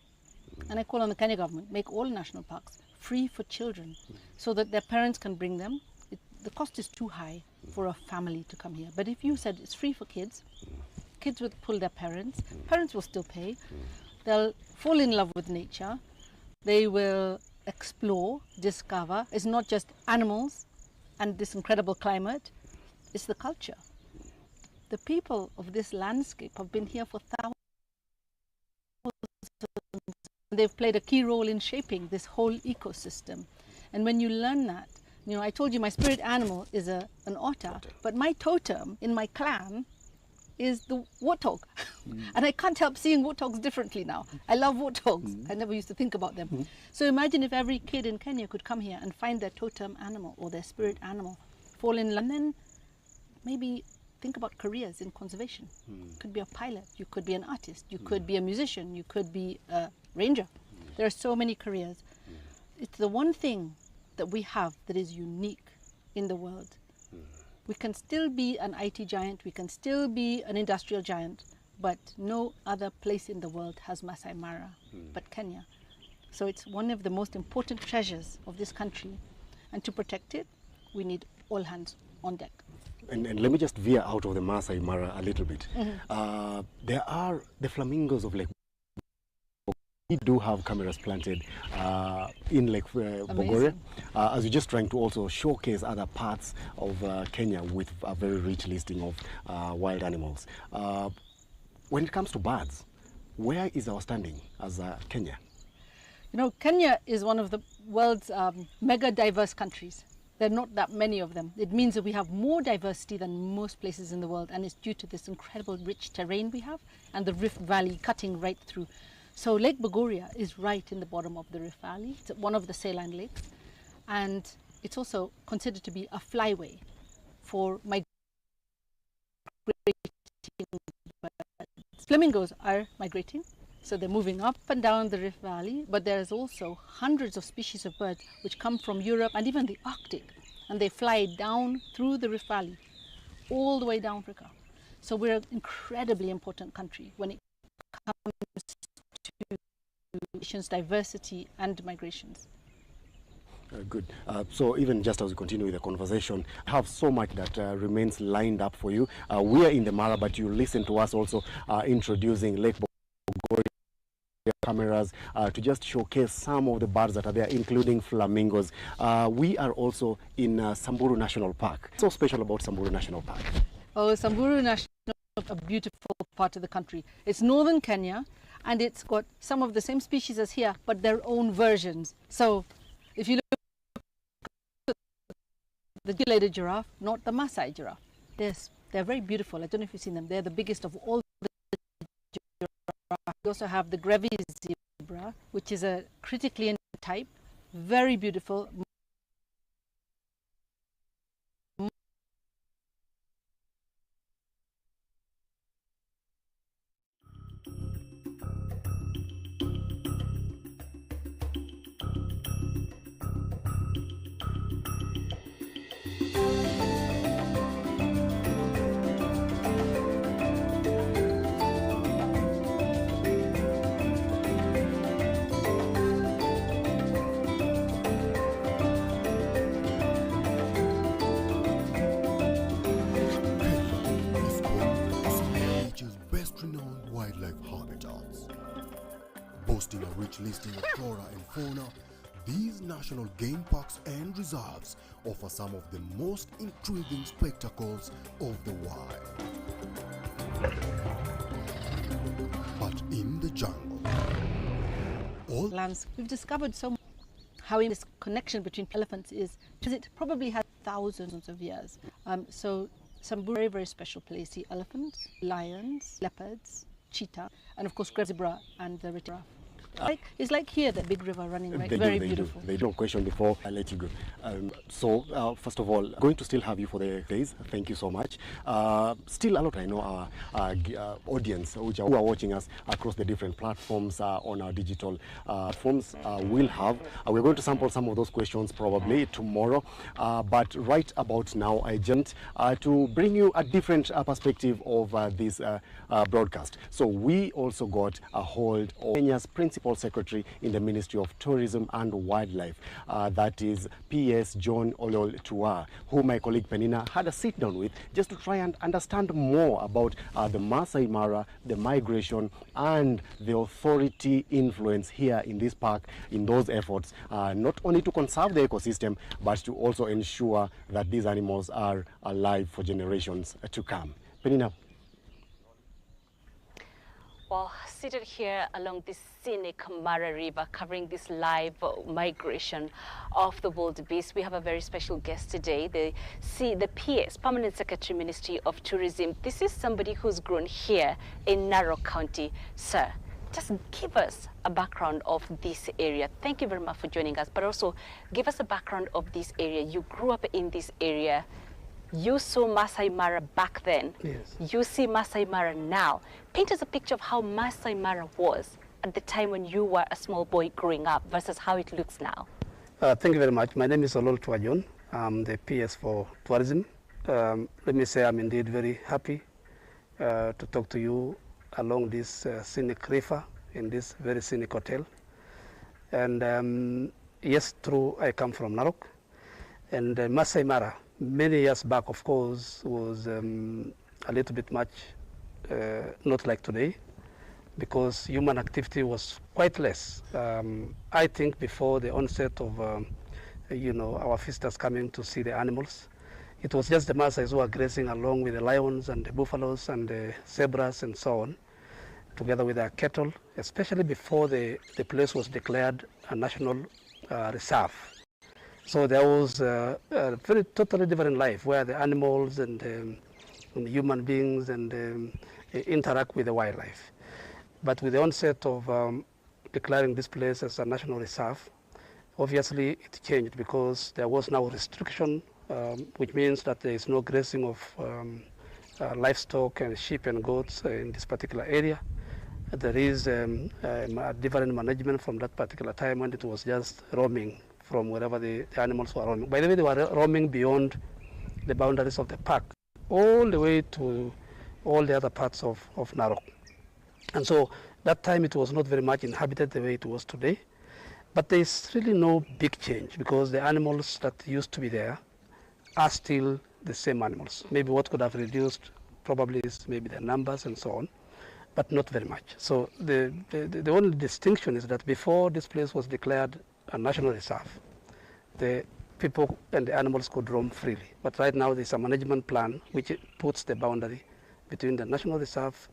And I call on the Kenya government, make all national parks free for children so that their parents can bring them. The cost is too high for a family to come here. But if you said it's free for kids, kids would pull their parents, parents will still pay, they'll fall in love with nature, they will explore, discover. It's not just animals and this incredible climate, it's the culture. The people of this landscape have been here for thousands. They've played a key role in shaping this whole ecosystem. And when you learn that, you know, I told you my spirit animal is an otter, but my totem in my clan is the warthog. And I can't help seeing warthogs differently now. I love warthogs. I never used to think about them. So imagine if every kid in Kenya could come here and find their totem animal or their spirit animal, fall in love, and then maybe think about careers in conservation. You could be a pilot, you could be an artist, you could be a musician, you could be a ranger. There are so many careers. It's the one thing that we have that is unique in the world. We can still be an IT giant, we can still be an industrial giant, but no other place in the world has Masai Mara but Kenya. So it's one of the most important treasures of this country. And to protect it, we need all hands on deck. And let me just veer out of the Masai Mara a little bit. There are the flamingos of Lake. We do have cameras planted in Lake Bogoria, as we're just trying to also showcase other parts of Kenya with a very rich listing of wild animals. When it comes to birds, where is our standing as Kenya? You know, Kenya is one of the world's mega diverse countries. There are not that many of them. It means that we have more diversity than most places in the world, and it's due to this incredible rich terrain we have and the Rift Valley cutting right through. So Lake Bogoria is right in the bottom of the Rift Valley. It's one of the saline lakes, and it's also considered to be a flyway for migrating birds. Flamingos are migrating, so they're moving up and down the Rift Valley, but there's also hundreds of species of birds which come from Europe and even the Arctic, and they fly down through the Rift Valley, all the way down Africa. So we're an incredibly important country when it comes to nations' diversity and migrations. Good. So even just as we continue with the conversation, I have so much that remains lined up for you. We are in the Mara, but you listen to us also introducing Lake Bogoria cameras to just showcase some of the birds that are there, including flamingos. We are also in Samburu National Park. What's so special about Samburu National Park? Oh, Samburu National Park is a beautiful part of the country. It's northern Kenya, and it's got some of the same species as here, but their own versions. So if you look at the gelated giraffe, not the Maasai giraffe, they're very beautiful. I don't know if you've seen them. They're the biggest of all the giraffes. We also have the Grevy's zebra, which is a critically endangered type, very beautiful. Boasting a rich listing of flora and fauna, these national game parks and reserves offer some of the most intriguing spectacles of the wild. But in the jungle, all lands, we've discovered so much how this connection between elephants is, because it probably has thousands of years. So some very, very special place. See elephants, lions, leopards, cheetah, and of course zebra and the giraffe. It's like here, the big river running, right? They Very do, beautiful. They do. Question before I let you go. First of all, going to still have you for the days. Thank you so much. Still a lot, I know, our audience who are watching us across the different platforms on our digital forms will have. We're going to sample some of those questions probably tomorrow. But right about now, I jumped to bring you a different perspective of this broadcast. So we also got a hold of Kenya's Principal Secretary in the Ministry of Tourism and Wildlife, that is PS John Olol Tua, who my colleague Penina had a sit down with just to try and understand more about the Masai Mara, the migration and the authority influence here in this park in those efforts, not only to conserve the ecosystem, but to also ensure that these animals are alive for generations to come. Penina. Well, seated here along this scenic Mara River, covering this live migration of the wildebeest, we have a very special guest today, the PS, Permanent Secretary, Ministry of Tourism. This is somebody who's grown here in Narok County. Sir, just give us a background of this area. Thank you very much for joining us, but also give us a background of this area. You grew up in this area. You saw Masai Mara back then. Yes. You see Masai Mara now. Paint us a picture of how Masai Mara was at the time when you were a small boy growing up versus how it looks now. Thank you very much. My name is Olol Tuajon. I'm the PS for Tourism. Let me say I'm indeed very happy to talk to you along this scenic river in this very scenic hotel. And yes, true, I come from Narok. And Masai Mara, many years back, of course, was a little bit much not like today, because human activity was quite less. I think before the onset of our visitors coming to see the animals, it was just the Maasais who were grazing along with the lions and the buffaloes and the zebras and so on, together with their cattle, especially before the place was declared a national reserve. So there was a very totally different life where the animals and the human beings and interact with the wildlife. But with the onset of declaring this place as a national reserve, obviously it changed because there was now restriction, which means that there is no grazing of livestock and sheep and goats in this particular area. There is a different management from that particular time when it was just roaming from wherever the animals were roaming. By the way, they were roaming beyond the boundaries of the park, all the way to all the other parts of Narok. And so that time it was not very much inhabited the way it was today. But there is really no big change because the animals that used to be there are still the same animals. Maybe what could have reduced probably is maybe the numbers and so on, but not very much. So the only distinction is that before this place was declared a national reserve, the people and the animals could roam freely. But right now there's a management plan which puts the boundary between the national reserve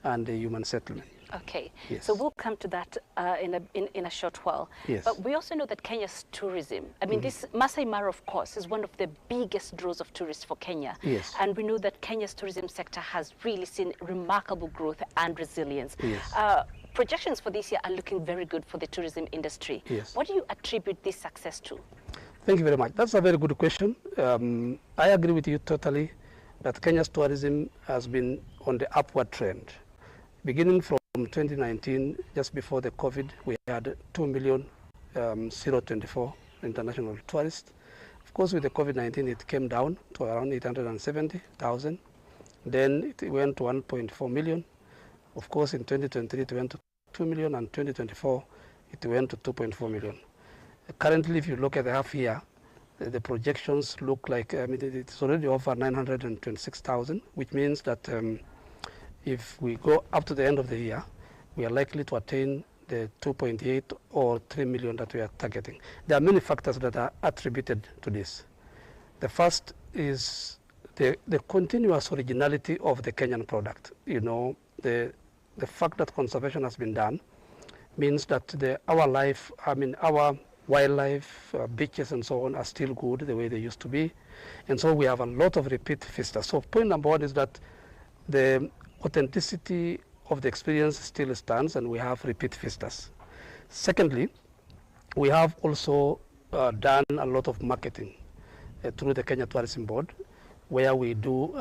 and the human settlement. Okay, Yes. so we'll come to that in a short while. Yes. But we also know that Kenya's tourism, I mean, this Masai Mara, of course, is one of the biggest draws of tourists for Kenya. Yes. And we know that Kenya's tourism sector has really seen remarkable growth and resilience. Yes. Projections for this year are looking very good for the tourism industry. Yes. What do you attribute this success to? Thank you very much. That's a very good question. I agree with you totally that Kenya's tourism has been on the upward trend. Beginning from 2019, just before the COVID, we had 2,024 international tourists. Of course, with the COVID-19, it came down to around 870,000. Then it went to 1.4 million. Of course, in 2023, it went to 2 million, and 2024, it went to 2.4 million. Currently, if you look at the half year, the projections look like, it's already over 926,000, which means that if we go up to the end of the year, we are likely to attain the 2.8 or 3 million that we are targeting. There are many factors that are attributed to this. The first is the continuous originality of the Kenyan product. You know, the fact that conservation has been done means that our wildlife, beaches and so on are still good the way they used to be. And so we have a lot of repeat visitors. So point number one is that the authenticity of the experience still stands and we have repeat visitors. Secondly, we have also done a lot of marketing through the Kenya Tourism Board, where we do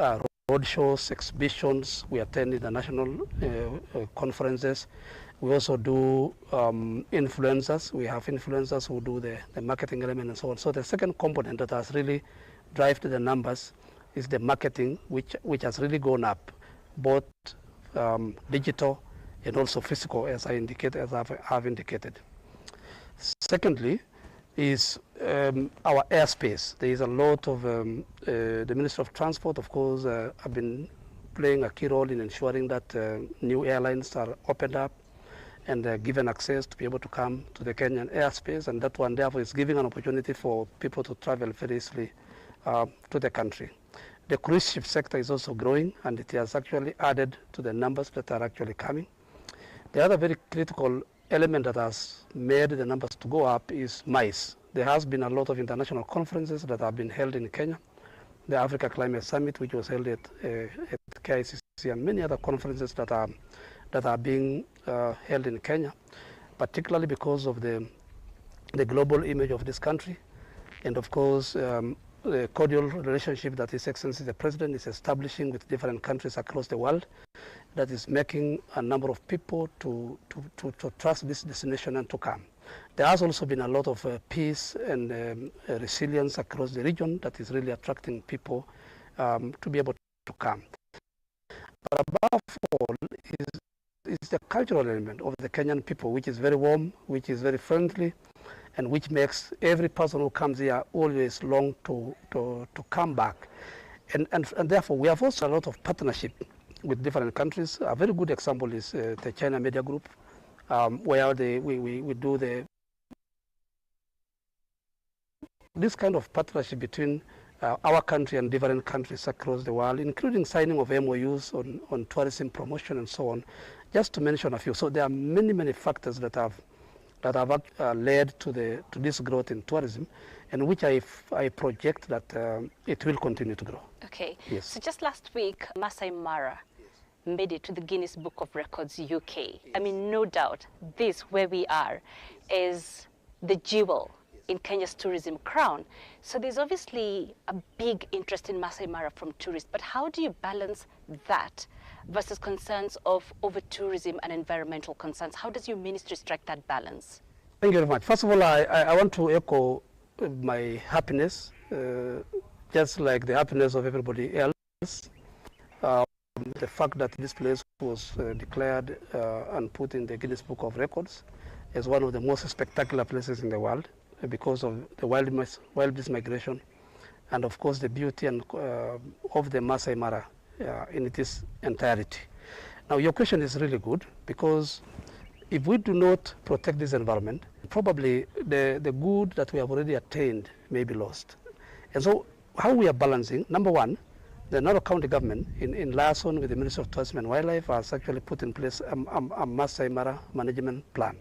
road shows, exhibitions, we attend international conferences. We also do influencers. We have influencers who do the marketing element and so on. So the second component that has really driven the numbers is the marketing, which has really gone up, both digital and also physical, as I've indicated. Secondly, is our airspace. There is a lot of, the Ministry of Transport, of course, have been playing a key role in ensuring that new airlines are opened up and given access to be able to come to the Kenyan airspace, and that one therefore is giving an opportunity for people to travel very easily to the country. The cruise ship sector is also growing, and it has actually added to the numbers that are actually coming. The other very critical element that has made the numbers to go up is MICE. There has been a lot of international conferences that have been held in Kenya. The Africa Climate Summit, which was held at KICC, and many other conferences that are being held in Kenya, particularly because of the global image of this country, and of course the cordial relationship that His Excellency the President is establishing with different countries across the world, that is making a number of people to trust this destination and to come. There has also been a lot of peace and resilience across the region that is really attracting people to be able to come. But above all is the cultural element of the Kenyan people, which is very warm, which is very friendly, and which makes every person who comes here always long to come back. And therefore, we have also a lot of partnership with different countries. A very good example is the China Media Group, where we do this kind of partnership between our country and different countries across the world, including signing of MOUs on tourism promotion and so on, just to mention a few. So there are many, many factors that have led to this growth in tourism, and which I project that it will continue to grow. Okay. Yes. So just last week, Masai Mara made it to the Guinness Book of Records UK. Yes. I mean, no doubt, this, where we are, is the jewel in Kenya's tourism crown. So there's obviously a big interest in Masai Mara from tourists, but how do you balance that versus concerns of over-tourism and environmental concerns? How does your ministry strike that balance? Thank you very much. First of all, I want to echo my happiness, just like the happiness of everybody else. The fact that this place was declared and put in the Guinness Book of Records as one of the most spectacular places in the world because of the wildlife migration, and of course the beauty and of the Masai Mara in its entirety. Now your question is really good, because if we do not protect this environment, probably the good that we have already attained may be lost. And so how we are balancing, number one, the Narok County government in liaison with the Ministry of Tourism and Wildlife has actually put in place a Masai Mara management plan.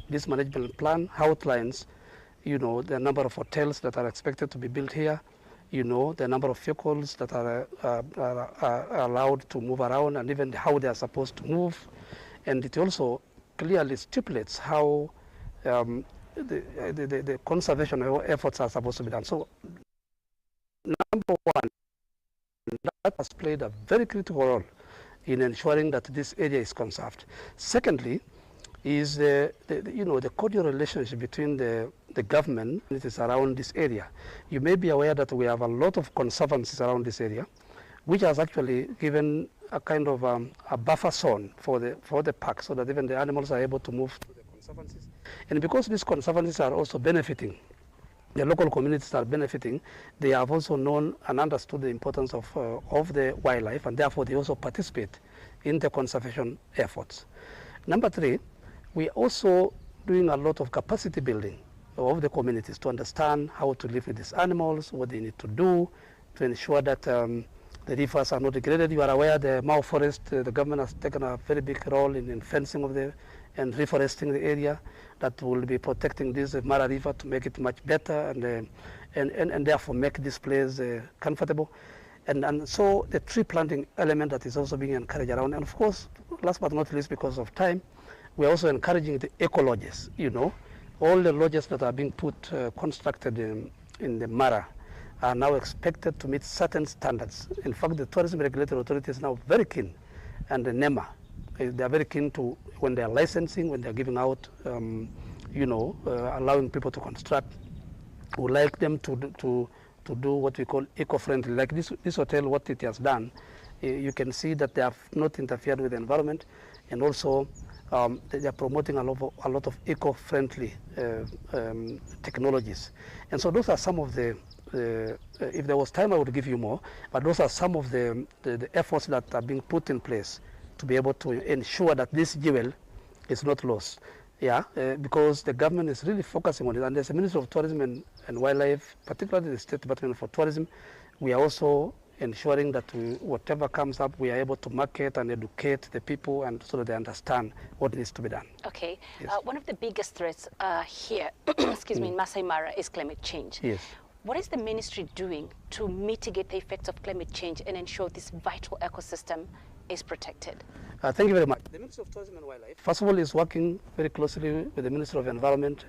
This management plan outlines, the number of hotels that are expected to be built here, the number of vehicles that are allowed to move around, and even how they are supposed to move. And it also clearly stipulates how the conservation efforts are supposed to be done. So, number one, that has played a very critical role in ensuring that this area is conserved. Secondly, is the cordial relationship between the government and it is around this area. You may be aware that we have a lot of conservancies around this area, which has actually given a kind of a buffer zone for the park, so that even the animals are able to move to the conservancies. And because these conservancies are also benefiting, the local communities are benefiting, they have also known and understood the importance of the wildlife, and therefore they also participate in the conservation efforts. Number three, we are also doing a lot of capacity building of the communities to understand how to live with these animals, what they need to do to ensure that the rivers are not degraded. You are aware the Mau Forest, the government has taken a very big role in fencing of and reforesting the area that will be protecting this Mara River to make it much better and therefore make this place comfortable. And so the tree planting element that is also being encouraged around. And of course, last but not least, because of time, We are also encouraging the eco lodges, you know. All the lodges that are being constructed in the Mara are now expected to meet certain standards. In fact, the Tourism Regulatory Authority is now very keen, and the NEMA, they are very keen to, when they are licensing, when they are giving out, you know, allowing people to construct, we would like them to do what we call eco-friendly. Like this hotel, what it has done, you can see that they have not interfered with the environment, and also they are promoting a lot of eco-friendly technologies. And so those are some of the, if there was time I would give you more, but those are some of the efforts that are being put in place to be able to ensure that this jewel is not lost. Yeah, because the government is really focusing on it, and there's a Ministry of Tourism and Wildlife, particularly the State Department for Tourism. We are also ensuring that whatever comes up, we are able to market and educate the people, and so that they understand what needs to be done. Okay. Yes. One of the biggest threats here, excuse me, in Masai Mara is climate change. Yes. What is the ministry doing to mitigate the effects of climate change and ensure this vital ecosystem is protected? Thank you very much. The Ministry of Tourism and Wildlife, first of all, is working very closely with the Ministry of Environment,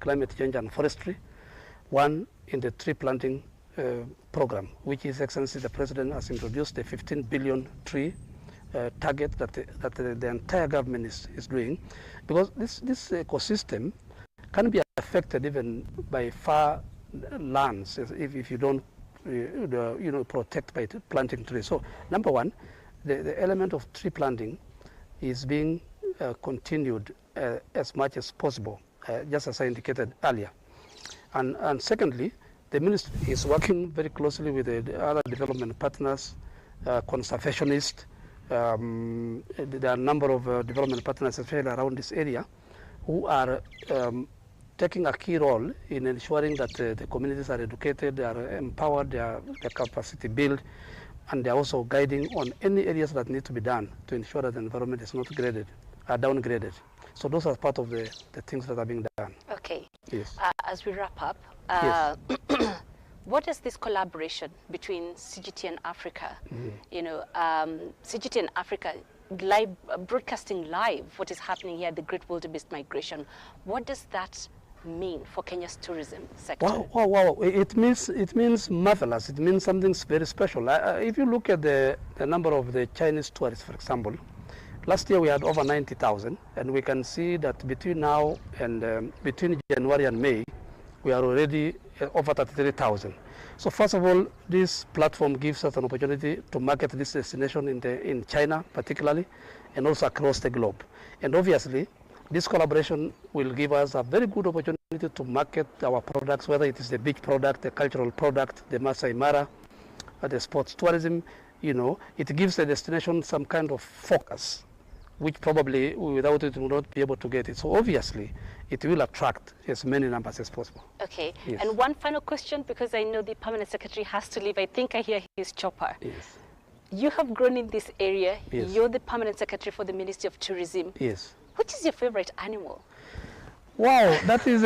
Climate Change and Forestry. One, in the tree planting program, which His Excellency the President has introduced, the 15 billion tree target that the entire government is doing, because this ecosystem can be affected even by far lands if you don't you know, protect by planting trees. So number one, the element of tree planting is being continued as much as possible, just as I indicated earlier. And secondly, the ministry is working very closely with the other development partners, conservationists. There are a number of development partners, especially around this area, who are taking a key role in ensuring that the communities are educated, they are empowered, their capacity built, and they are also guiding on any areas that need to be done to ensure that the environment is not downgraded. So those are part of the things that are being done. Okay. Yes. As we wrap up, Yes. what is this collaboration between CGTN Africa, you know, CGTN Africa live, broadcasting live what is happening here at the Great Wildebeest Migration, what does that mean for Kenya's tourism sector? Wow. It means marvelous. It means something very special. If you look at the number of the Chinese tourists, for example, last year we had over 90,000, and we can see that between now and between January and May, we are already over 33,000. So first of all, this platform gives us an opportunity to market this destination in China particularly, and also across the globe. And obviously, this collaboration will give us a very good opportunity to market our products, whether it is the beach product, the cultural product, the Masai Mara, the sports tourism. You know, it gives the destination some kind of focus, which probably without it we will not be able to get it. So obviously, it will attract as many numbers as possible. Okay. Yes. And one final question, because I know the Permanent Secretary has to leave. I think I hear his chopper. Yes. You have grown in this area. Yes. You're the Permanent Secretary for the Ministry of Tourism. Yes. Which is your favorite animal? Wow, that is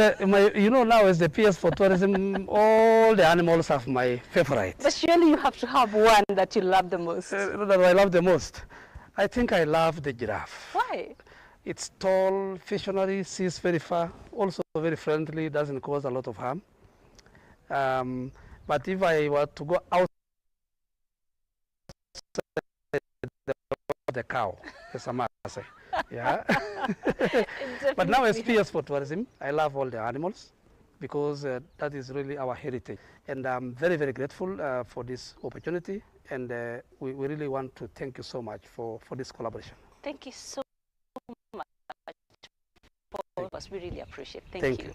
you know, now as the PS for tourism, all the animals are my favorite. But surely you have to have one that you love the most. That I love the most. I think I love the giraffe. Why? It's tall, visionary, sees very far, also very friendly, doesn't cause a lot of harm. But if I were to go outside the cow, as a matter, yeah. But now as PS for tourism, I love all the animals because that is really our heritage. And I'm very, very grateful for this opportunity. And we really want to thank you so much for this collaboration. Thank you so much for all of us. We really appreciate it. Thank you.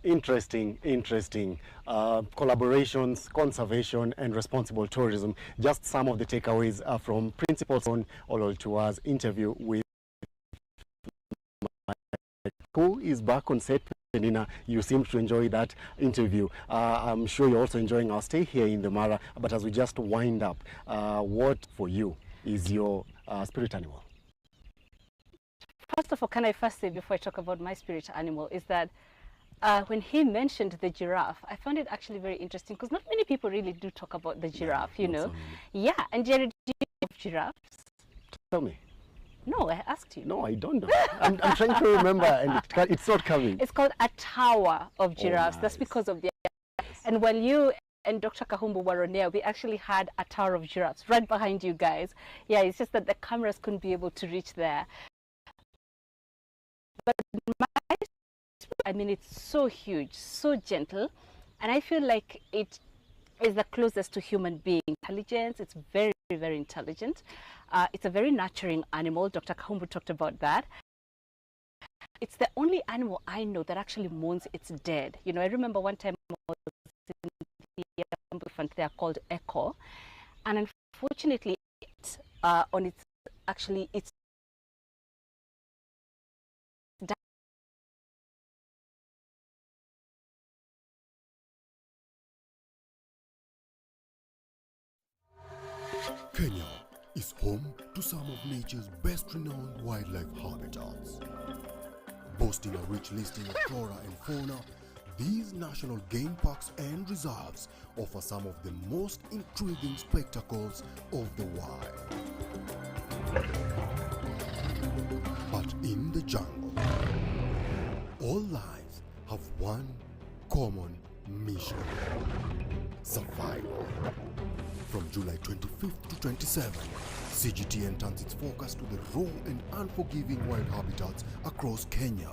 Interesting collaborations, conservation and responsible tourism. Just some of the takeaways from Principal Son Ololtua's interview with who is back on set. Penina, you seem to enjoy that interview. I'm sure you're also enjoying our stay here in the Mara. But as we just wind up, what for you is your spirit animal? First of all, can I first say, before I talk about my spirit animal, is that when he mentioned the giraffe, I found it actually very interesting because not many people really do talk about the giraffe, you know. So yeah, and Jared, do you have giraffes? Tell me. No, I asked you. No, I don't know. I'm trying to remember, and it's not coming. It's called a tower of giraffes. Nice. That's because of the... And while you and Dr. Kahumbu were on air, we actually had a tower of giraffes right behind you guys. Yeah, it's just that the cameras couldn't be able to reach there. But I mean, it's so huge, so gentle, and I feel like it is the closest to human being intelligence. It's very, very intelligent. It's a very nurturing animal. Dr. Kahumbu talked about that. It's the only animal I know that actually mourns its dead. You know, I remember one time I was in the elephant, they are called echo, and unfortunately, on its actually it's Kenya is home to some of nature's best renowned wildlife habitats. Boasting a rich listing of flora and fauna, these national game parks and reserves offer some of the most intriguing spectacles of the wild. But in the jungle, all lives have one common mission: survival. From July 25th to 27th, CGTN turns its focus to the raw and unforgiving wild habitats across Kenya.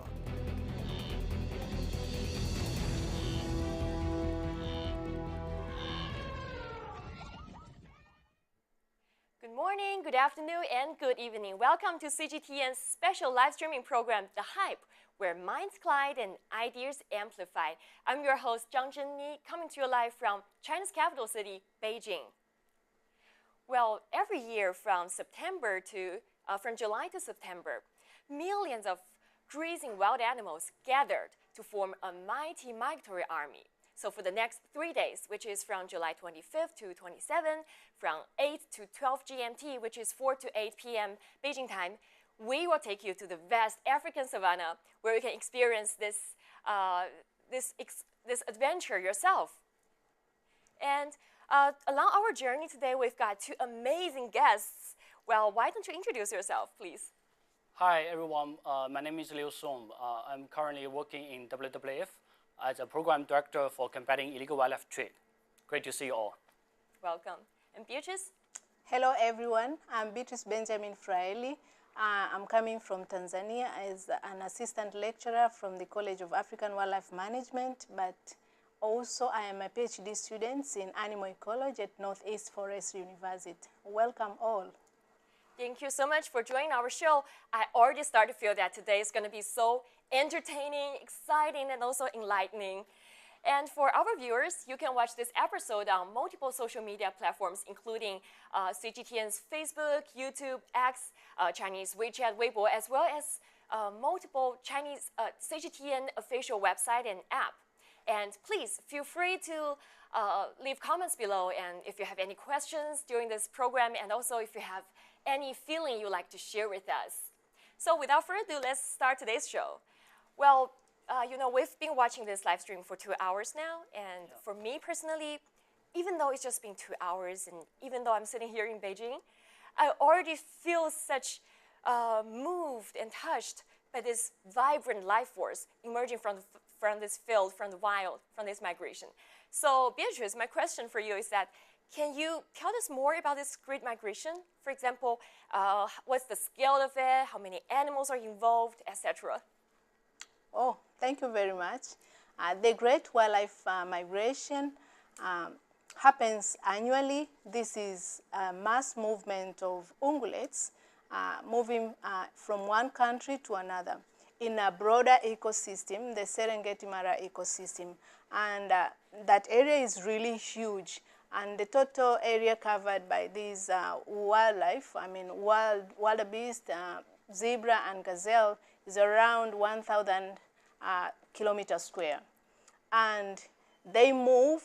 Good morning, good afternoon, and good evening. Welcome to CGTN's special live streaming program, The Hype, where minds collide and ideas amplify. I'm your host, Zhang Zhenyi, coming to you live from China's capital city, Beijing. Well, every year from July to September, millions of grazing wild animals gathered to form a mighty migratory army. So for the next 3 days, which is from July 25th to 27th, from 8 to 12 GMT, which is 4 to 8 p.m. Beijing time, we will take you to the vast African savanna where you can experience this adventure yourself. And along our journey today, we've got two amazing guests. Well, why don't you introduce yourself, please? Hi, everyone. My name is Liu Song. I'm currently working in WWF as a program director for combating illegal wildlife trade. Great to see you all. Welcome. And Beatrice? Hello, everyone. I'm Beatrice Benjamin Fraeli. I'm coming from Tanzania as an assistant lecturer from the College of African Wildlife Management, but also I am a PhD student in animal ecology at Northeast Forest University. Welcome all. Thank you so much for joining our show. I already start to feel that today is going to be so entertaining, exciting, and also enlightening. And for our viewers, you can watch this episode on multiple social media platforms, including CGTN's Facebook, YouTube, X, Chinese WeChat, Weibo, as well as multiple Chinese CGTN official website and app. And please feel free to leave comments below, and if you have any questions during this program, and also if you have any feeling you'd like to share with us. So without further ado, let's start today's show. Well, you know, we've been watching this live stream for 2 hours now, and for me personally, even though it's just been 2 hours, and even though I'm sitting here in Beijing, I already feel such moved and touched by this vibrant life force emerging from this field, from the wild, from this migration. So Beatrice, my question for you is that, can you tell us more about this great migration? For example, what's the scale of it, how many animals are involved, etc.? Oh, thank you very much. The Great Wildlife Migration happens annually. This is a mass movement of ungulates moving from one country to another in a broader ecosystem, the Serengeti Mara ecosystem. And that area is really huge. And the total area covered by these wildlife, I mean wildebeest, zebra, and gazelle, is around 1,000 kilometers square. And they move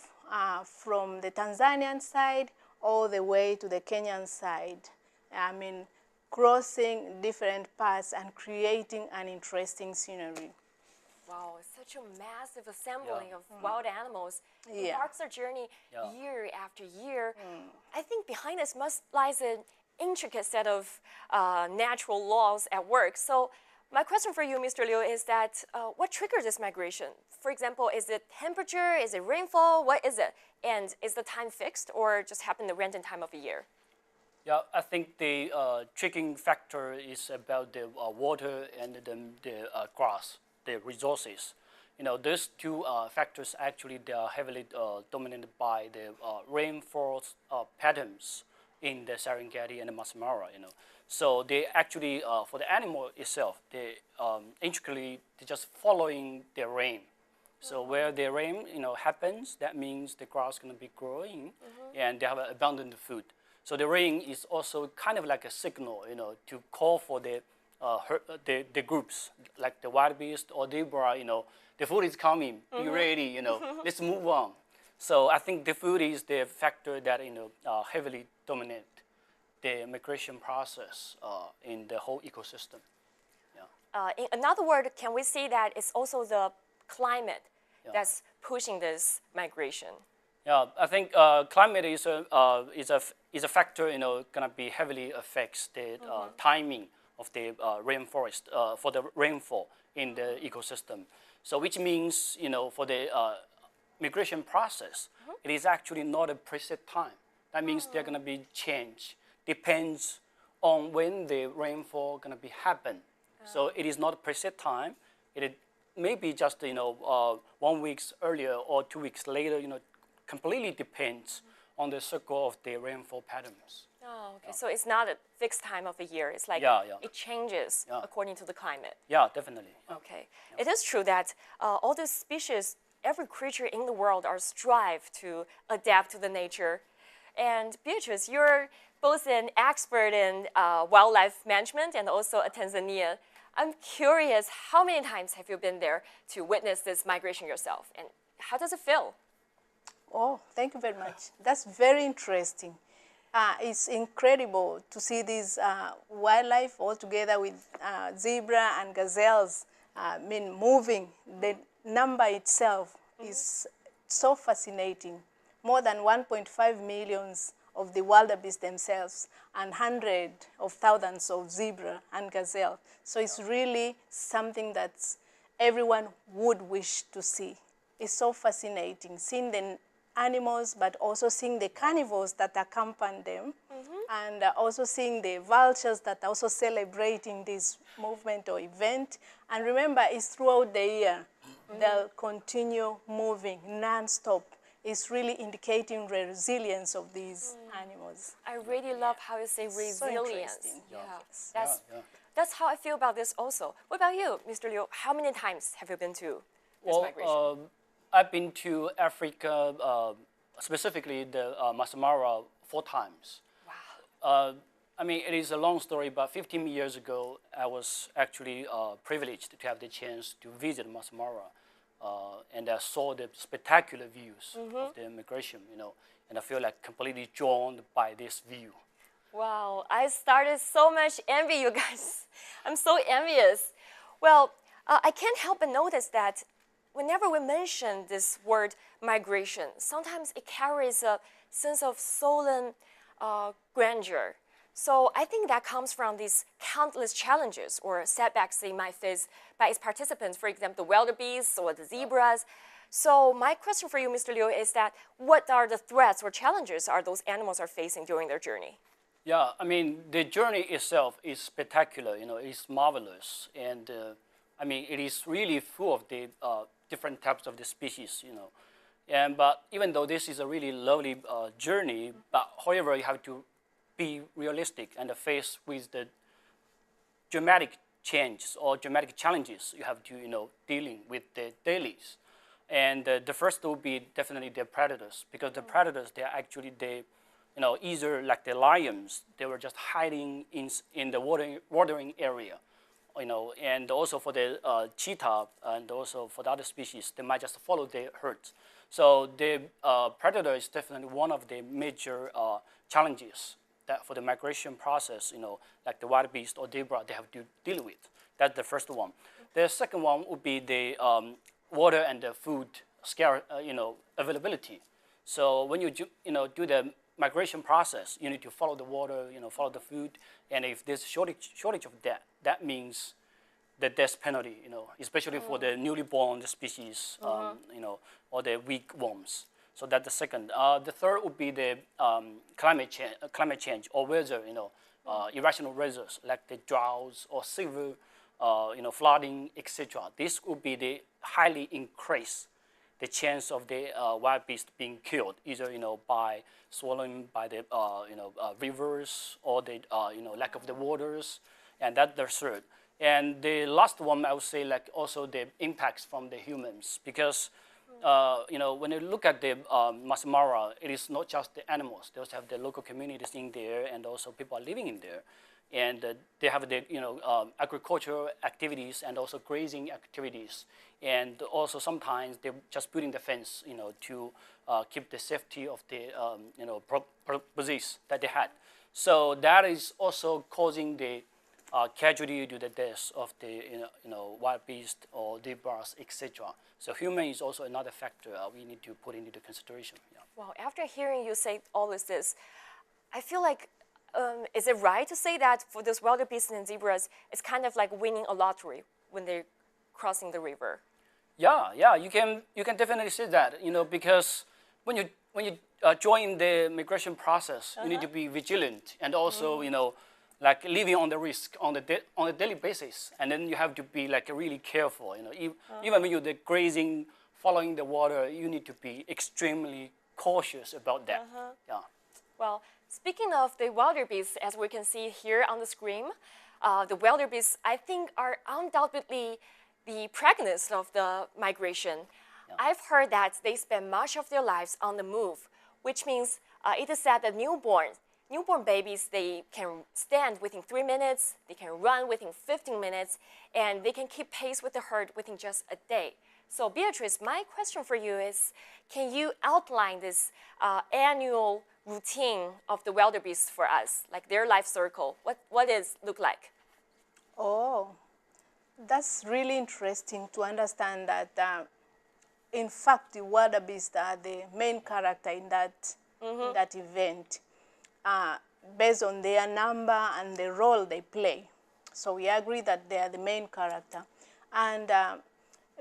from the Tanzanian side all the way to the Kenyan side. I mean, crossing different paths and creating an interesting scenery. Wow, such a massive assembling of wild animals. It marks their journey year after year. I think behind us lies an intricate set of natural laws at work. So my question for you, Mr. Liu, is that what triggers this migration? For example, is it temperature? Is it rainfall? What is it? And is the time fixed or just happen at random time of the year? Yeah, I think the triggering factor is about the water and the grass, the resources. Those two factors actually they are heavily dominated by the rainfall patterns in the Serengeti and the Masai Mara. So they actually for the animal itself, they intricately they just following the rain. So where the rain happens, that means the grass is going to be growing, and they have abundant food. So the rain is also kind of like a signal, to call for the groups, like the wildebeest or zebra. The food is coming. Be ready. Let's move on. So I think the food is the factor that heavily dominate the migration process in the whole ecosystem. Yeah. In another word, can we say that it's also the climate that's pushing this migration? Yeah, I think climate is a factor, gonna be heavily affects the timing of the rainforest for the rainfall in the ecosystem. So which means, for the migration process, it is actually not a preset time. That means they're gonna be changed. Depends on when the rainfall gonna be happen. So it is not a preset time. It may be just 1 week earlier or 2 weeks later. Completely depends on the circle of the rainfall patterns. Oh, okay. So it's not a fixed time of the year. It's like it changes according to the climate. Yeah, definitely. Okay. It is true that all the species, every creature in the world are strive to adapt to the nature. And Beatrice, you're both an expert in wildlife management and also a Tanzania. I'm curious, how many times have you been there to witness this migration yourself? And how does it feel? Oh, thank you very much. That's very interesting. It's incredible to see this wildlife all together with zebra and gazelles moving. The number itself is so fascinating. More than 1.5 millions of the wildebeest themselves and hundreds of thousands of zebra and gazelle. So it's really something that everyone would wish to see. It's so fascinating, seeing the animals, but also seeing the carnivores that accompany them, and also seeing the vultures that are also celebrating this movement or event. And remember, it's throughout the year. They'll continue moving non-stop. It's really indicating the resilience of these animals. I really love how you say resilience. So That's how I feel about this also. What about you, Mr. Liu? How many times have you been to this migration? I've been to Africa, specifically the Masai Mara, 4 times. Wow. I mean, it is a long story, but 15 years ago, I was actually privileged to have the chance to visit Masai Mara. And I saw the spectacular views of the migration, and I feel like completely drawn by this view. Wow, I started so much envy, you guys. I'm so envious. Well, I can't help but notice that whenever we mention this word migration, sometimes it carries a sense of solemn grandeur. So I think that comes from these countless challenges or setbacks they might face by its participants, for example, the wildebeests or the zebras. So my question for you, Mr. Liu, is that what are the threats or challenges those animals are facing during their journey? Yeah, I mean, the journey itself is spectacular, it's marvelous. And I mean, it is really full of the different types of the species, but even though this is a really lovely journey, but however, you have to be realistic and face with the dramatic changes or dramatic challenges you have to, dealing with the dailies. And the first will be definitely the predators, because the predators, they're actually either like the lions, they were just hiding in the watering area, and also for the cheetah and also for the other species, they might just follow the herds. So the predator is definitely one of the major challenges that for the migration process, like the wildebeest or zebra, they have to deal with. That's the first one. The second one would be the water and the food availability. So when you do the migration process, you need to follow the water, follow the food, and if there's shortage of that, that means the death penalty, especially for the newly born species, or the weak worms. So that's the second. The third would be the climate change or weather, irrational weathers like the droughts or severe, flooding, etc. This would be the highly increase the chance of the wild beast being killed, either by swallowing by the rivers or the lack of the waters, and that's the third. And the last one, I would say, like also the impacts from the humans, because when you look at the Masai Mara, it is not just the animals. They also have the local communities in there, and also people are living in there, and they have the agricultural activities and also grazing activities, and also sometimes they're just building the fence, to keep the safety of the disease that they had. So that is also causing the casualty to the death of the wild beast or zebras, etc. So human is also another factor we need to put into consideration. Yeah. Well, after hearing you say all of this, I feel like, is it right to say that for those wildebeests and zebras, it's kind of like winning a lottery when they're crossing the river? Yeah, you can definitely say that, because when you join the migration process, you need to be vigilant and also, like living on the risk on a daily basis, and then you have to be like really careful. Even when you're grazing, following the water, you need to be extremely cautious about that. Yeah. Well, speaking of the wildebeests, as we can see here on the screen, the wildebeests, I think, are undoubtedly the protagonists of the migration. Yeah. I've heard that they spend much of their lives on the move, which means it is said that newborn babies, they can stand within 3 minutes, they can run within 15 minutes, and they can keep pace with the herd within just a day. So Beatrice, my question for you is, can you outline this annual routine of the wildebeests for us, like their life circle? What does it look like? Oh, that's really interesting to understand that, in fact, the wildebeest are the main character in that event, based on their number and the role they play. So we agree that they are the main character. And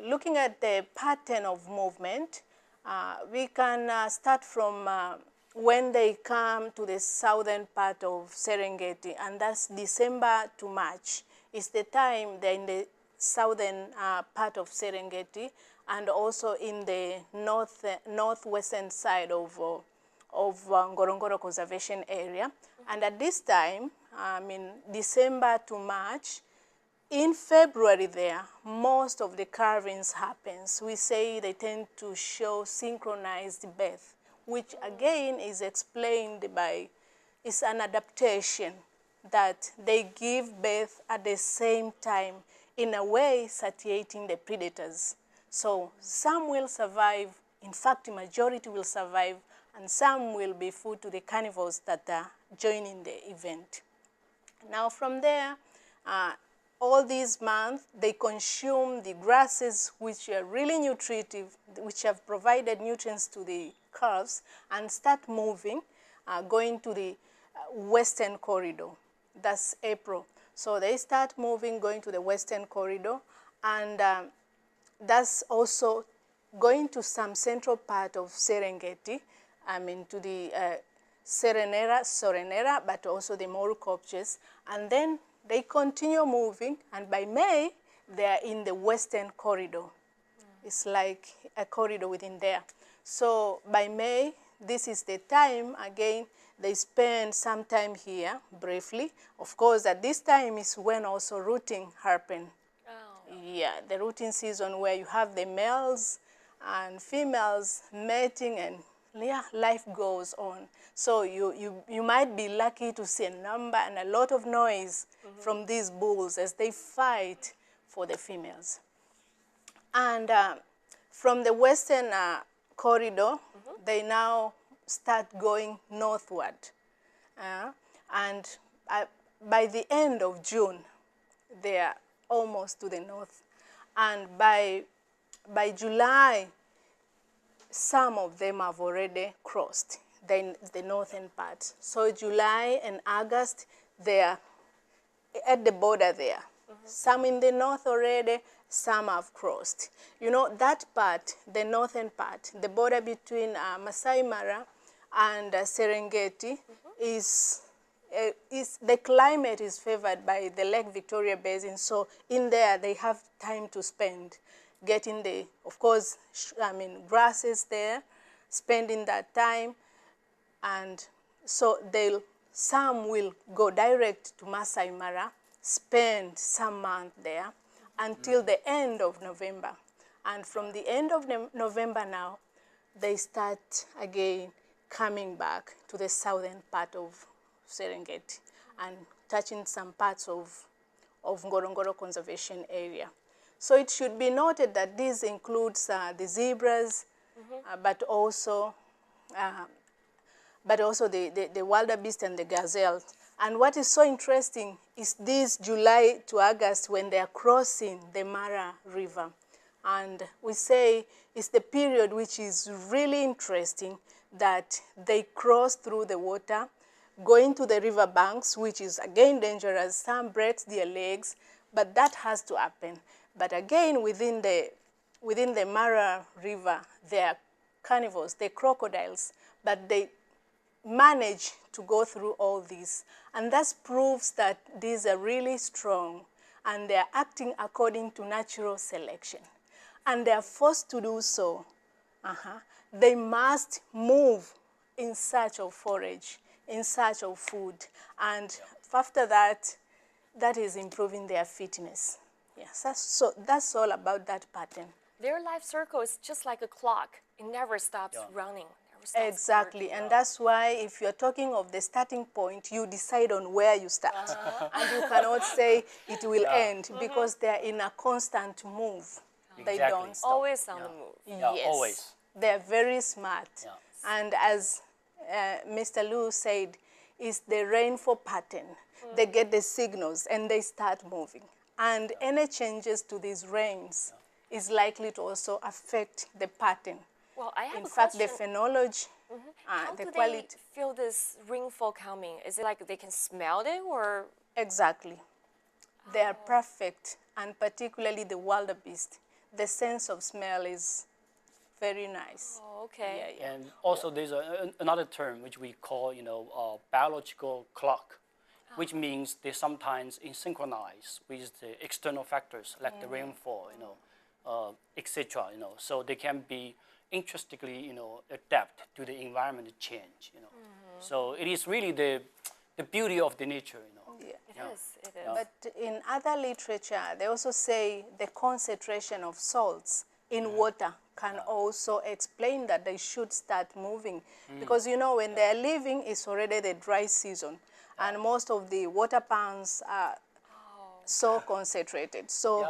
looking at the pattern of movement, we can start from when they come to the southern part of Serengeti, and that's December to March. It's the time they're in the southern part of Serengeti, and also in the northwestern side of Ngorongoro Conservation Area. And at this time, December to March, in February there, most of the calvings happens. We say they tend to show synchronized birth, which again is explained by, it's an adaptation that they give birth at the same time, in a way satiating the predators. So some will survive, in fact, the majority will survive, and some will be food to the carnivores that are joining the event. Now from there, all these months, they consume the grasses, which are really nutritive, which have provided nutrients to the calves, and start moving, going to the western corridor. That's April. So they start moving, going to the western corridor, and that's also going to some central part of Serengeti, to the Sorenera, but also the Moru Kopjes, and then they continue moving, and by May, they are in the western corridor. It's like a corridor within there. So by May, this is the time, again, they spend some time here, briefly. Of course, at this time is when also rooting happens. Oh. Yeah, the rooting season where you have the males and females mating, and yeah, life goes on. So you might be lucky to see a number and a lot of noise from these bulls as they fight for the females. And from the western corridor, they now start going northward. And by the end of June, they are almost to the north. And by July, some of them have already crossed. then the northern part. So July and August, they are at the border there. Some in the north already, some have crossed. You know, that part, the northern part, the border between Masai Mara and Serengeti is the climate is favored by the Lake Victoria Basin. So in there, they have time to spend getting the, of course, grasses there, spending that time. And so some will go direct to Masai Mara, spend some month there until the end of November. And from the end of November now, they start again coming back to the southern part of Serengeti and touching some parts of Ngorongoro Conservation Area. So it should be noted that this includes the zebras, but also the wildebeest and the gazelle. And what is so interesting is this July to August when they are crossing the Mara River. And we say it's the period which is really interesting that they cross through the water, going to the river banks, which is again dangerous. Some breaks their legs, but that has to happen. But again, within the Mara River, there are carnivores, the crocodiles, but they manage to go through all this. And that proves that these are really strong and they're acting according to natural selection. And they're forced to do so. They must move in search of forage, in search of food. And after that, that is improving their fitness. Yes, that's all about that pattern. Their life circle is just like a clock. It never stops running. Exactly, and that's why if you're talking of the starting point, you decide on where you start. And you cannot say it will end because they're in a constant move. They don't stop. Always on the move. Yes, always. They're very smart. And as Mr. Liu said, it's the rainfall pattern. They get the signals and they start moving. And any changes to these rains is likely to also affect the pattern. Well, I have in a fact, question. the phenology, How the do quality. they feel this rainfall coming? Is it like they can smell it or? Exactly. They are perfect, and particularly the wildebeest. The sense of smell is very nice. Oh, okay. And also there's another term which we call, biological clock, which means they sometimes synchronize with the external factors like the rainfall, etc. So they can be interestingly, adapt to the environment change. So it is really the beauty of the nature. It is. But in other literature, they also say the concentration of salts in water can also explain that they should start moving. Because, when they're leaving, it's already the dry season. And most of the water ponds are so concentrated. So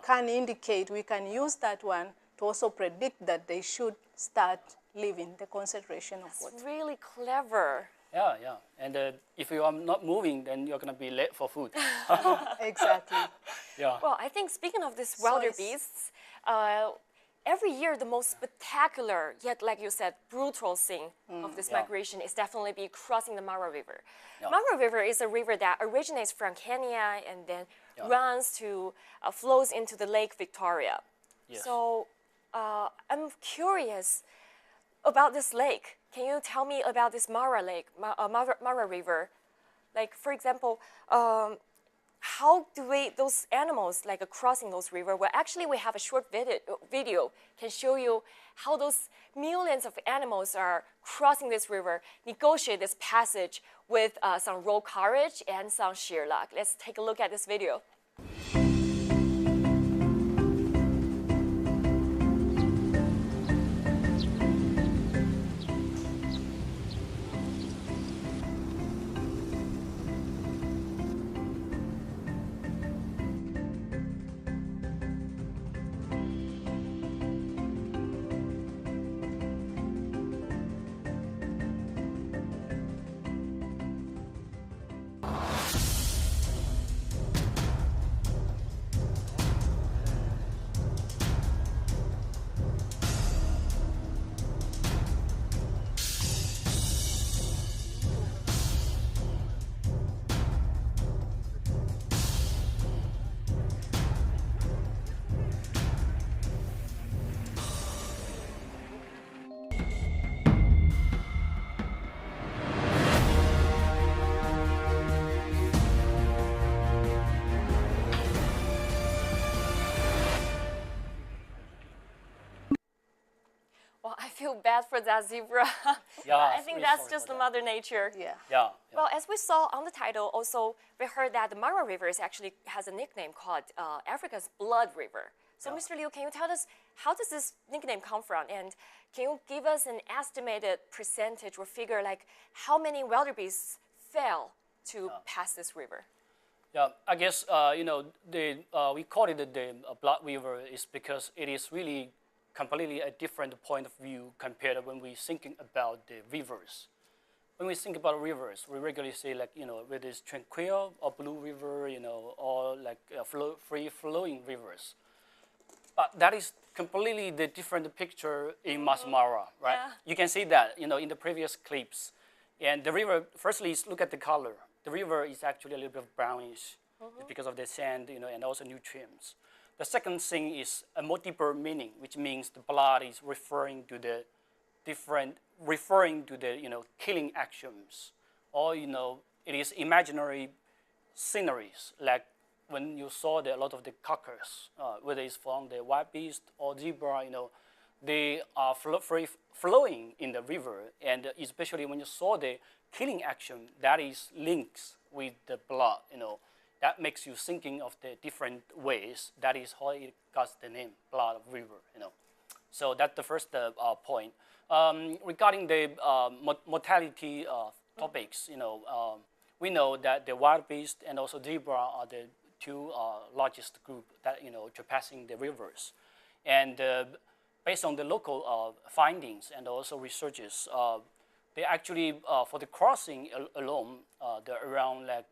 can indicate, we can use that one to also predict that they should start leaving the concentration of water. It's really clever. Yeah. And if you are not moving, then you're going to be late for food. Exactly. Well, I think speaking of these wildebeests, every year the most spectacular, yet like you said, brutal thing of this migration is definitely be crossing the Mara River. Mara River is a river that originates from Kenya and then runs to, flows into the Lake Victoria. So I'm curious about this lake. Can you tell me about this Mara Lake, Mara River? Like, for example, how do those animals, like crossing those rivers? Well, actually, we have a short video can show you how those millions of animals are crossing this river, negotiate this passage with some raw courage and some sheer luck. Let's take a look at this video. feel bad for that zebra. Yeah, I think really that's sorry just for the that. Mother Nature. Yeah. Yeah. Well, as we saw on the title, also we heard that the Mara River is actually has a nickname called Africa's Blood River. So, Yeah. Mr. Liu, can you tell us how does this nickname come from, and can you give us an estimated percentage or figure, like how many wildebeests fail to pass this river? Yeah, I guess you know we call it the blood river is because it is really completely a different point of view compared to when we thinking about the rivers. When we think about rivers, we regularly say like whether it's tranquil or blue river, or like free flowing rivers. But that is completely the different picture in Masmara, right? Yeah. You can see that in the previous clips, and the river. Firstly, look at the color. The river is actually a little bit brownish because of the sand, and also nutrients. The second thing is a more deeper meaning, which means the blood is referring to the killing actions, or it is imaginary sceneries, like when you saw a lot of the carcass, whether it's from the wild beast or zebra, they are free flowing in the river, and especially when you saw the killing action, that is links with the blood, that makes you thinking of the different ways. That is how it got the name blood river, So that's the first point. Regarding the mortality topics, we know that the wild beast and also zebra are the two largest group that trespassing the rivers, and based on the local findings and also researches, they actually for the crossing alone, there are around like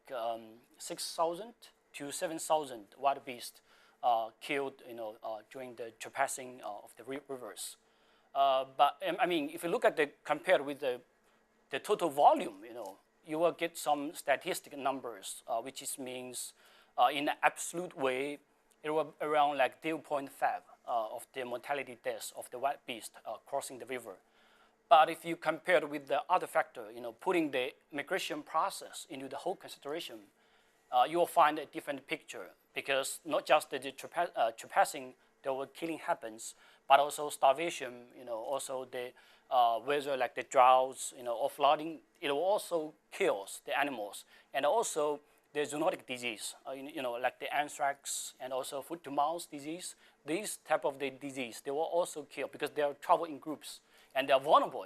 6,000 to 7,000 wild beasts killed, during the trespassing of the rivers. But I mean, if you look at compared with the total volume, you will get some statistic numbers, which means in an absolute way, it was around like 0.5 of the mortality deaths of the wild beast crossing the river. But if you compare it with the other factor, putting the migration process into the whole consideration, you will find a different picture, because not just the trespassing, the killing happens, but also starvation, also the weather like the droughts, or flooding, it will also kills the animals, and also the zoonotic disease, like the anthrax and also foot-to-mouth disease. These type of the disease, they will also kill because they are travel in groups and they are vulnerable,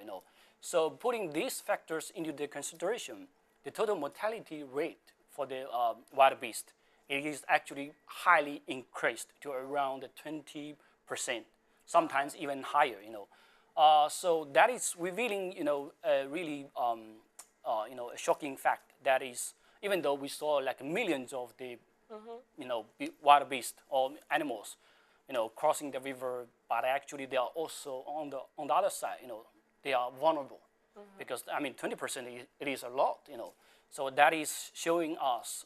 So putting these factors into the consideration, the total mortality rate for the wild beast, it is actually highly increased to around 20%, sometimes even higher, So that is revealing, a really, a shocking fact. That is, even though we saw like millions of the, wild beasts or animals, crossing the river, but actually they are also on the other side, they are vulnerable, because I mean 20% it is a lot, So that is showing us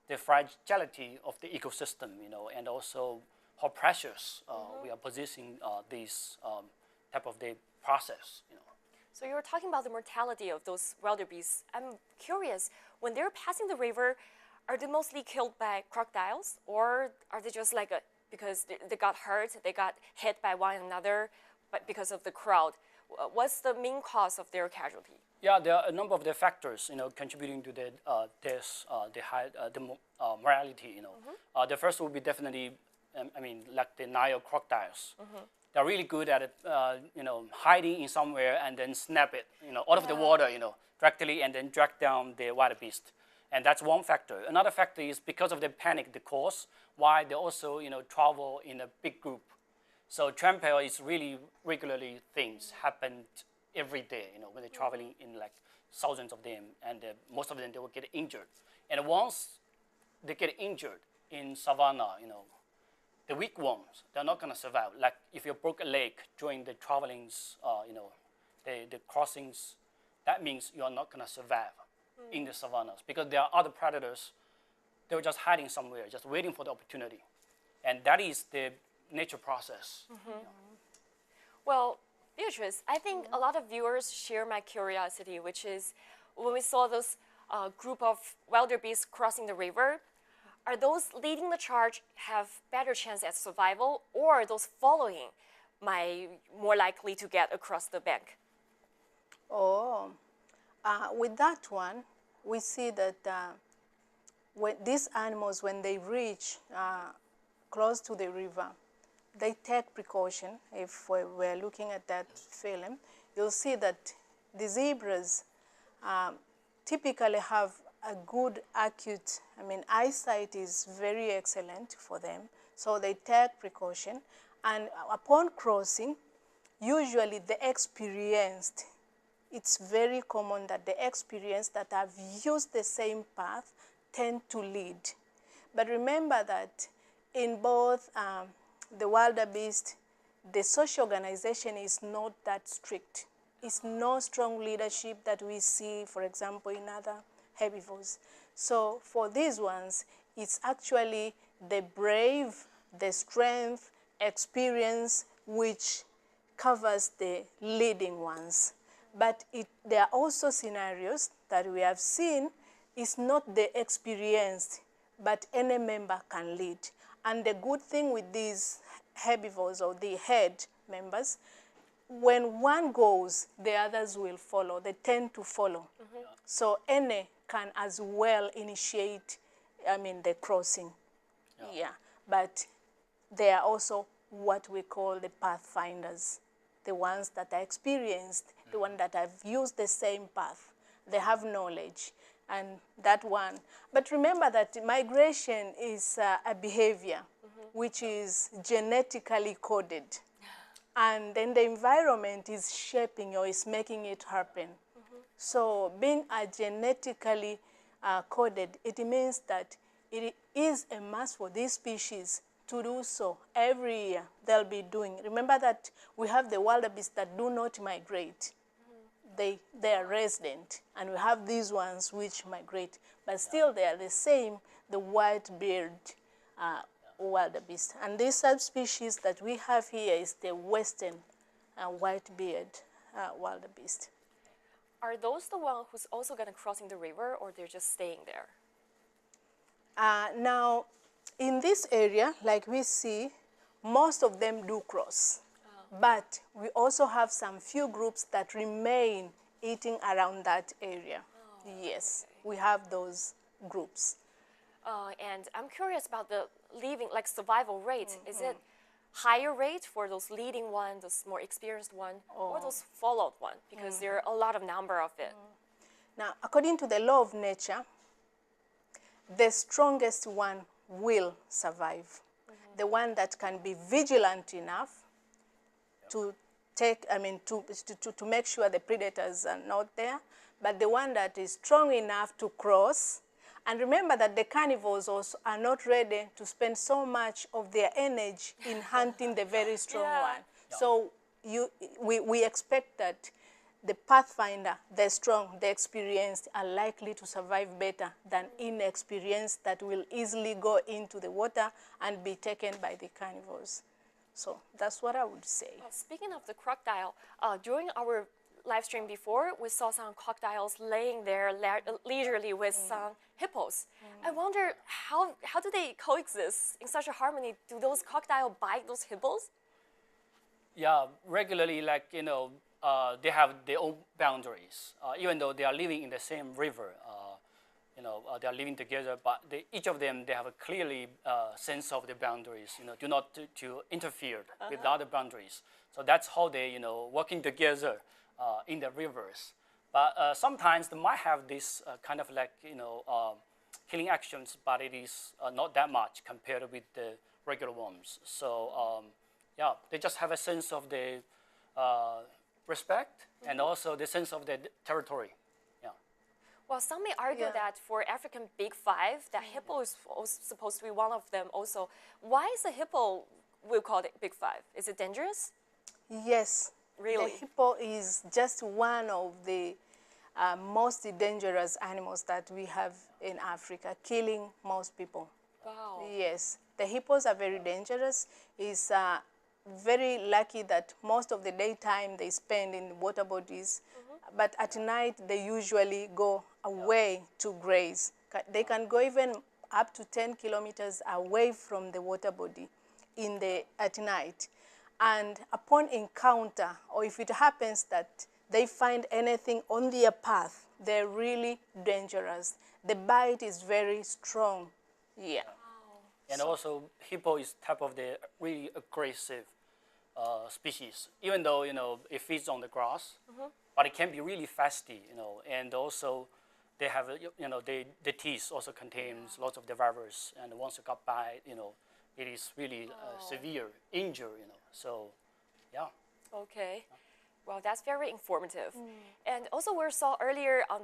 the fragility of the ecosystem, and also how precious we are possessing this type of the process, So you were talking about the mortality of those wildebeests. I'm curious, when they're passing the river, are they mostly killed by crocodiles, or are they just like because they got hurt, they got hit by one another, but because of the crowd? What's the main cause of their casualty? Yeah, there are a number of the factors, contributing to the deaths, the mortality, The first will be definitely, like the Nile crocodiles. They're really good at it, hiding in somewhere and then snap it, out of the water, directly, and then drag down the wild beast. And that's one factor. Another factor is because of the panic, the cause, why they also, travel in a big group. So trample is really regularly things happen every day, when they're traveling in like thousands of them, and most of them, they will get injured. And once they get injured in savanna, the weak ones, they're not going to survive. Like if you broke a leg during the travelings, the crossings, that means you are not going to survive in the savannas, because there are other predators. They were just hiding somewhere, just waiting for the opportunity. And that is the nature process. Well, Beatrice, I think a lot of viewers share my curiosity, which is when we saw those group of wildebeests crossing the river, are those leading the charge have better chance at survival, or those following more likely to get across the bank? Oh, with that one, we see that when these animals, when they reach close to the river, they take precaution. If we're looking at that film, you'll see that the zebras typically have a good acute, eyesight is very excellent for them. So they take precaution. And upon crossing, usually the experienced, it's very common that the experienced that have used the same path tend to lead. But remember that in both the wildebeest, the social organization is not that strict. It's no strong leadership that we see, for example, in other herbivores. So for these ones, it's actually the brave, the strength, experience, which covers the leading ones. But there are also scenarios that we have seen is not the experienced, but any member can lead. And the good thing with these herbivores or the herd members, when one goes, the others will follow. They tend to follow. Mm-hmm. So any can as well initiate, the crossing. Yeah. But they are also what we call the pathfinders, the ones that are experienced, the ones that have used the same path. They have knowledge, and that one. But remember that migration is a behavior which is genetically coded. And then the environment is shaping or is making it happen. So being genetically coded, it means that it is a must for these species to do so. Every year they'll be doing. Remember that we have the wildebeest that do not migrate. They are resident, and we have these ones which migrate, but still they are the same, the white-bearded wildebeest. And this subspecies that we have here is the western white-bearded wildebeest. Are those the ones who's also going to crossing the river, or they're just staying there? Now, in this area, like we see, most of them do cross. But we also have some few groups that remain eating around that area. Oh, yes, okay. We have those groups. And I'm curious about the survival rate. Is it higher rate for those leading ones, those more experienced ones, or those followed ones? Because there are a lot of number of it. Now, according to the law of nature, the strongest one will survive. The one that can be vigilant enough to take, to make sure the predators are not there, but the one that is strong enough to cross. And remember that the carnivores also are not ready to spend so much of their energy in hunting the very strong one. Yeah. So we expect that the pathfinder, the strong, the experienced are likely to survive better than inexperienced that will easily go into the water and be taken by the carnivores. So that's what I would say. Speaking of the crocodile, during our live stream before, we saw some crocodiles laying there leisurely with some hippos. I wonder how do they coexist in such a harmony? Do those crocodiles bite those hippos? Yeah, regularly, they have their own boundaries. Even though they are living in the same river, they are living together, but each of them, they have a clearly sense of the boundaries, do not to interfere with the other boundaries. So that's how they, working together in the rivers. But sometimes they might have this kind of killing actions, but it is not that much compared with the regular ones. So yeah, they just have a sense of the respect and also the sense of the territory. Yeah. Well, some may argue that for African big five, that hippo is supposed to be one of them also. Why is a hippo, we call it big five? Is it dangerous? Yes. Really? The hippo is just one of the most dangerous animals that we have in Africa, killing most people. Wow. Yes. The hippos are very dangerous. It's very lucky that most of the daytime they spend in water bodies, but at night they usually go away to graze. They can go even up to 10 kilometers away from the water body at night. And upon encounter, or if it happens that they find anything on their path, they're really dangerous. The bite is very strong. Yeah. And also, hippo is type of the really aggressive species. Even though it feeds on the grass, but it can be really feisty. And also they have the teeth also contains lots of the virus. And once you got bite, it is really severe injury. So, yeah. Okay. Well, that's very informative. And also we saw earlier on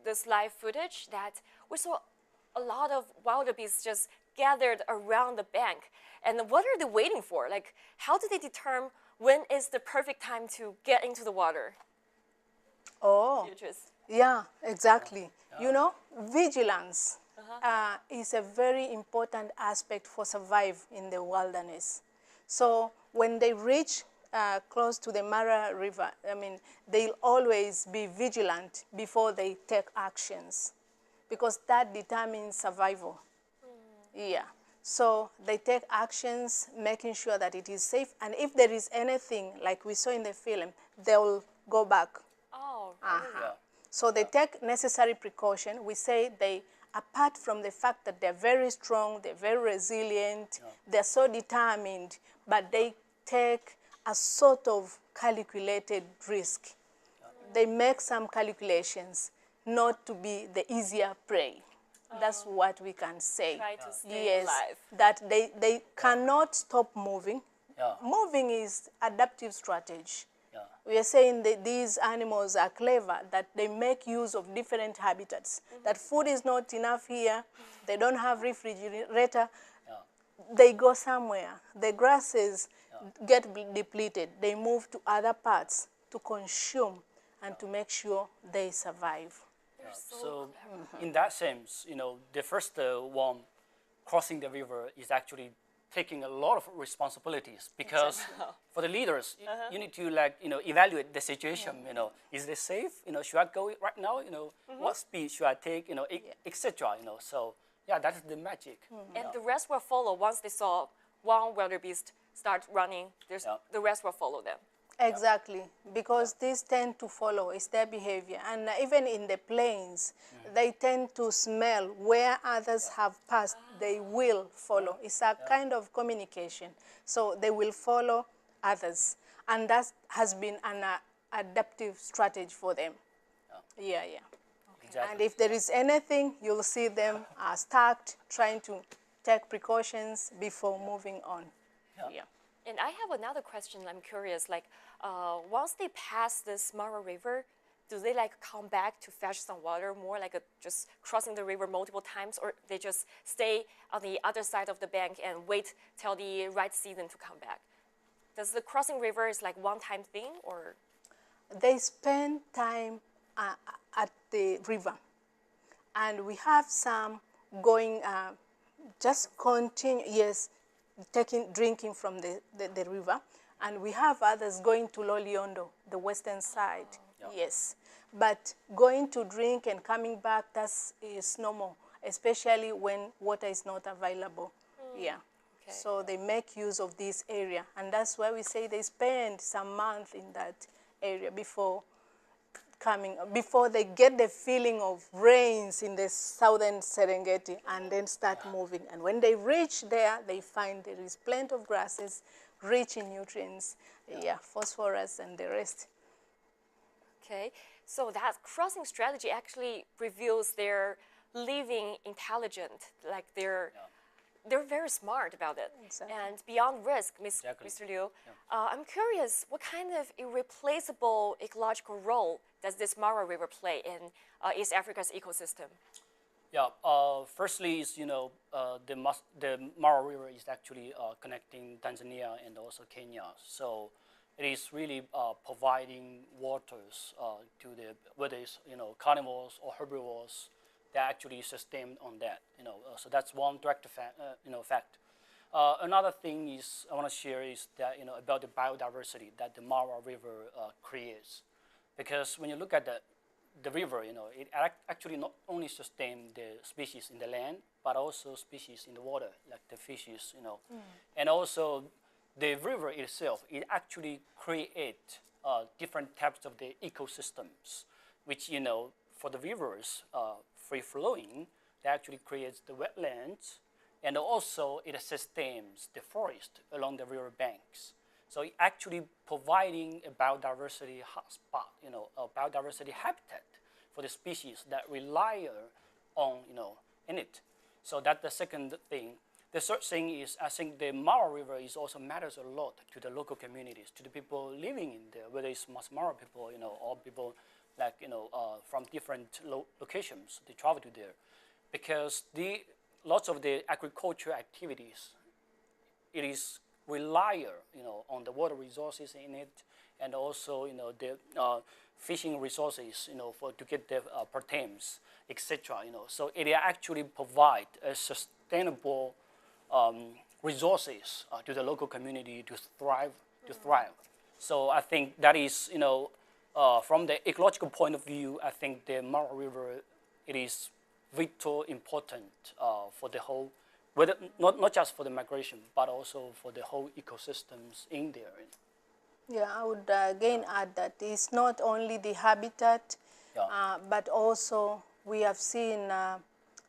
this live footage that we saw a lot of wildebeests just gathered around the bank. And what are they waiting for? Like, how do they determine when is the perfect time to get into the water? Oh, Beatrice. yeah, exactly. You know, vigilance is a very important aspect for survive in the wilderness. So when they reach close to the Mara River, I mean, they'll always be vigilant before they take actions, because that determines survival. Yeah. So they take actions, making sure that it is safe. And if there is anything, like we saw in the film, they'll go back. Oh, really? Yeah. So they take necessary precaution. We say they, apart from the fact that they're very strong, they're very resilient, they're so determined, but they take a sort of calculated risk. They make some calculations not to be the easier prey. That's what we can say. Try to stay alive. That they cannot stop moving. Yeah. Moving is adaptive strategy. Yeah. We are saying that these animals are clever, that they make use of different habitats, that food is not enough here, they don't have refrigerator, they go somewhere. The grasses get depleted, they move to other parts to consume and to make sure they survive. So in that sense, the first one crossing the river is actually taking a lot of responsibilities, because for the leaders, you need to evaluate the situation. Is this safe? Should I go right now? What speed should I take? Etc. So yeah, that's the magic. And the rest will follow once they saw one wildebeest start running. The rest will follow them. Exactly, because these tend to follow, it's their behavior. And even in the plains, they tend to smell where others have passed, they will follow. It's a kind of communication. So they will follow others. And that has been an adaptive strategy for them. Yeah. Exactly. And if there is anything, you'll see them stacked, trying to take precautions before moving on. Yeah. And I have another question. I'm curious, like, once they pass this Mara River, do they come back to fetch some water more, just crossing the river multiple times, or they just stay on the other side of the bank and wait till the right season to come back? Does the crossing river is one-time thing, or? They spend time at the river, and we have some going, just continue, drinking from the river, and we have others going to Loliondo, the western side. Yes, but going to drink and coming back, is normal, especially when water is not available. Yeah. Okay. So they make use of this area, and that's why we say they spend some months in that area before they get the feeling of rains in the southern Serengeti, and then start moving. And when they reach there, they find there is plenty of grasses, rich in nutrients, phosphorus and the rest. Okay, so that crossing strategy actually reveals their living intelligent, they're very smart about it. Exactly. And beyond risk, Mr. Liu, I'm curious, what kind of irreplaceable ecological role does this Mara River play in East Africa's ecosystem? Yeah, firstly is, the Mara River is actually connecting Tanzania and also Kenya. So it is really providing waters to whether it's, carnivores or herbivores, that actually sustain on that. So that's one direct fact. Another thing is I want to share is that, about the biodiversity that the Mara River creates. Because when you look at the river, it actually not only sustains the species in the land, but also species in the water, like the fishes, And also the river itself, it actually creates different types of the ecosystems, which, you know, for the rivers, free flowing, it actually creates the wetlands, and also it sustains the forest along the river banks. So it actually providing a biodiversity hotspot, you know, a biodiversity habitat for the species that rely on, you know, in it. So that's the second thing. The third thing is, I think the Mara River is also matters a lot to the local communities, to the people living in there, whether it's Mara people, you know, or people like, you know, from different locations, they travel to there, because lots of the agriculture activities, it is rely, you know, on the water resources in it, and also, you know, the fishing resources, you know, to get the proteins, etc. You know, so it actually provide a sustainable resources to the local community to thrive. So I think that is, you know, from the ecological point of view, I think the Mara River, it is vital important for the whole, whether not just for the migration, but also for the whole ecosystems in there. Yeah, I would again add that it's not only the habitat, but also we have seen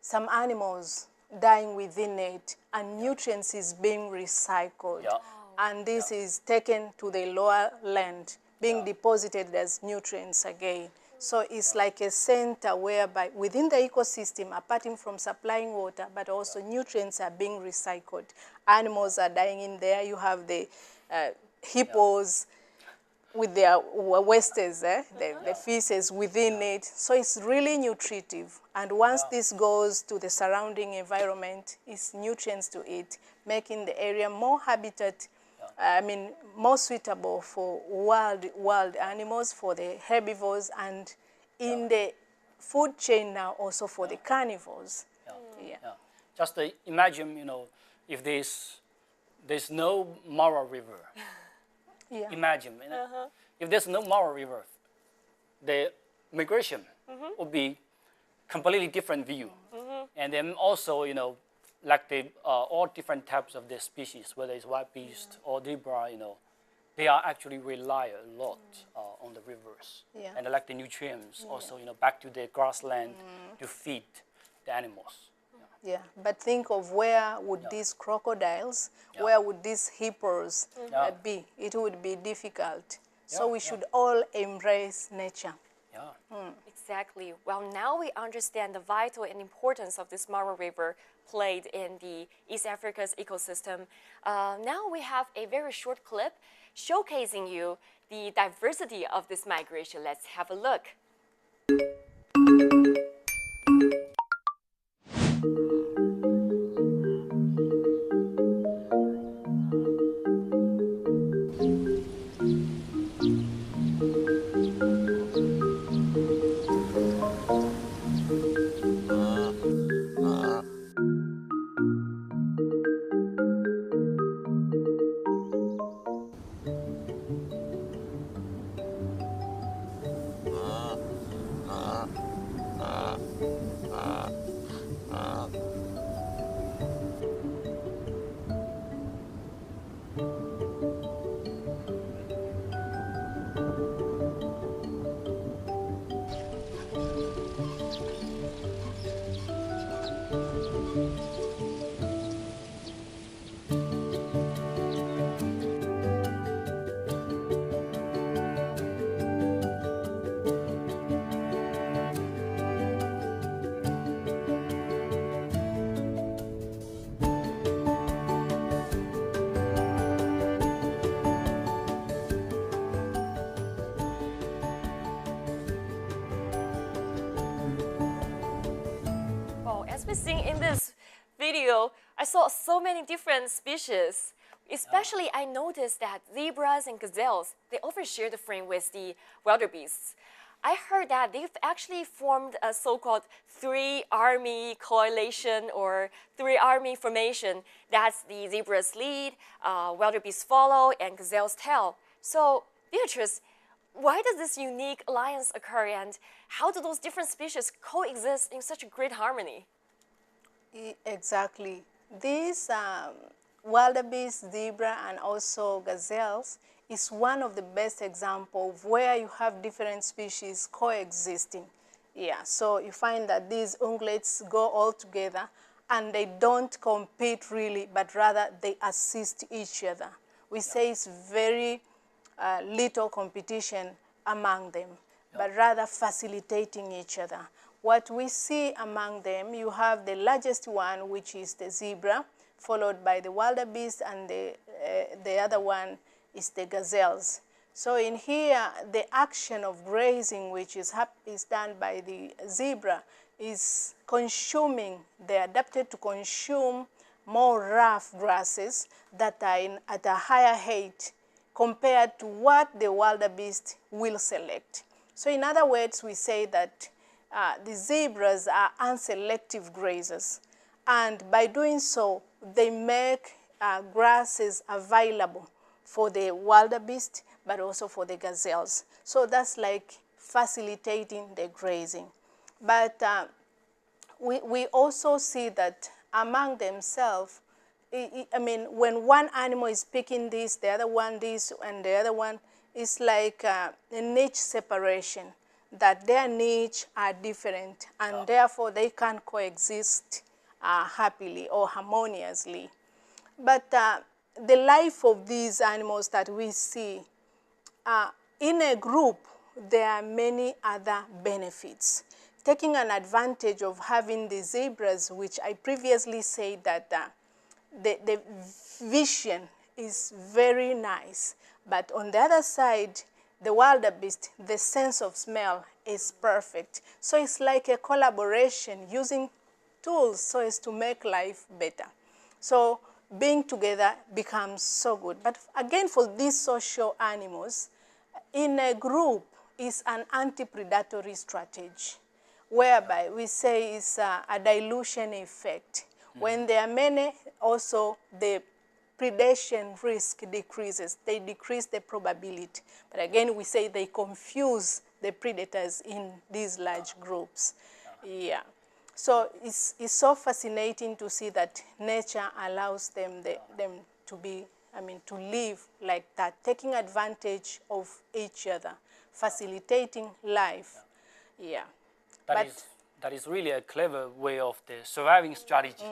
some animals dying within it, and nutrients is being recycled. And this is taken to the lower land, being deposited as nutrients again. So it's like a center whereby within the ecosystem, apart from supplying water, but also nutrients are being recycled. Animals are dying in there. You have the hippos with their wastes, the feces within it. So it's really nutritive. And once this goes to the surrounding environment, it's nutrients to it, making the area more habitat, more suitable for wild animals, for the herbivores, and in the food chain now also for the carnivores. Just imagine, you know, if there's no Mara River. Imagine, you know, if there's no Mara River, the migration would be completely different view. And then also, you know, like the all different types of the species, whether it's wild beast or zebra, you know, they are actually rely a lot on the rivers. And like the nutrients also, you know, back to the grassland to feed the animals. But think of where would these crocodiles, where would these hippos be? It would be difficult. So we should all embrace nature. Exactly. Well, now we understand the vital and importance of this Mara River played in the East Africa's ecosystem. Now we have a very short clip showcasing you the diversity of this migration. Let's have a look. As we see in this video, I saw so many different species. Especially, I noticed that zebras and gazelles, they often share the frame with the wildebeests. I heard that they've actually formed a so-called three-army coalition or three-army formation. That's the zebras lead, wildebeests follow, and gazelles tail. So, Beatrice, why does this unique alliance occur, and how do those different species coexist in such a great harmony? Exactly. This wildebeest, zebra, and also gazelles is one of the best examples of where you have different species coexisting. Yeah, so you find that these ungulates go all together and they don't compete really, but rather they assist each other. We say it's very little competition among them, but rather facilitating each other. What we see among them, you have the largest one, which is the zebra, followed by the wildebeest, and the other one is the gazelles. So in here, the action of grazing, which is done by the zebra, is consuming, they're adapted to consume more rough grasses that are at a higher height compared to what the wildebeest will select. So in other words, we say that the zebras are unselective grazers. And by doing so, they make grasses available for the wildebeest, but also for the gazelles. So that's like facilitating the grazing. But we also see that among themselves, I mean, when one animal is picking this, the other one this, and the other one, it's like a niche separation, that their niche are different, and therefore they can coexist happily or harmoniously. But the life of these animals that we see, in a group, there are many other benefits. Taking an advantage of having the zebras, which I previously said that the vision is very nice. But on the other side, the wildebeest, the sense of smell is perfect. So it's like a collaboration using tools so as to make life better. So being together becomes so good. But again, for these social animals, in a group is an anti-predatory strategy, whereby we say it's a dilution effect. When there are many, also the predation risk decreases. They decrease the probability. But again, we say they confuse the predators in these large groups. Yeah. So it's so fascinating to see that nature allows them to be, to live like that, taking advantage of each other, facilitating life. Yeah. That is really a clever way of the surviving strategy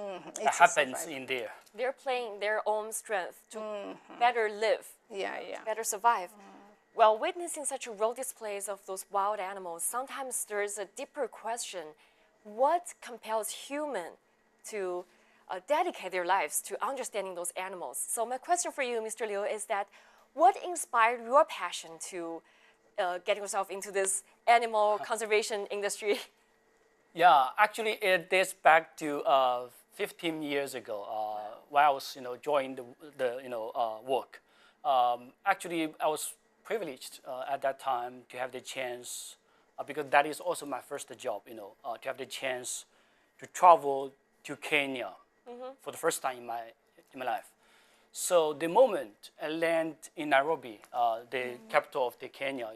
that happens in there. They're playing their own strength to better live, better survive. While witnessing such a raw displays of those wild animals, sometimes there's a deeper question. What compels humans to dedicate their lives to understanding those animals? So my question for you, Mr. Liu, is that what inspired your passion to get yourself into this animal conservation industry? Yeah, actually, it dates back to 15 years ago, when I was, joining the work. Actually, I was privileged at that time to have the chance, because that is also my first job, to have the chance to travel to Kenya for the first time in my life. So the moment I land in Nairobi, the capital of the Kenya,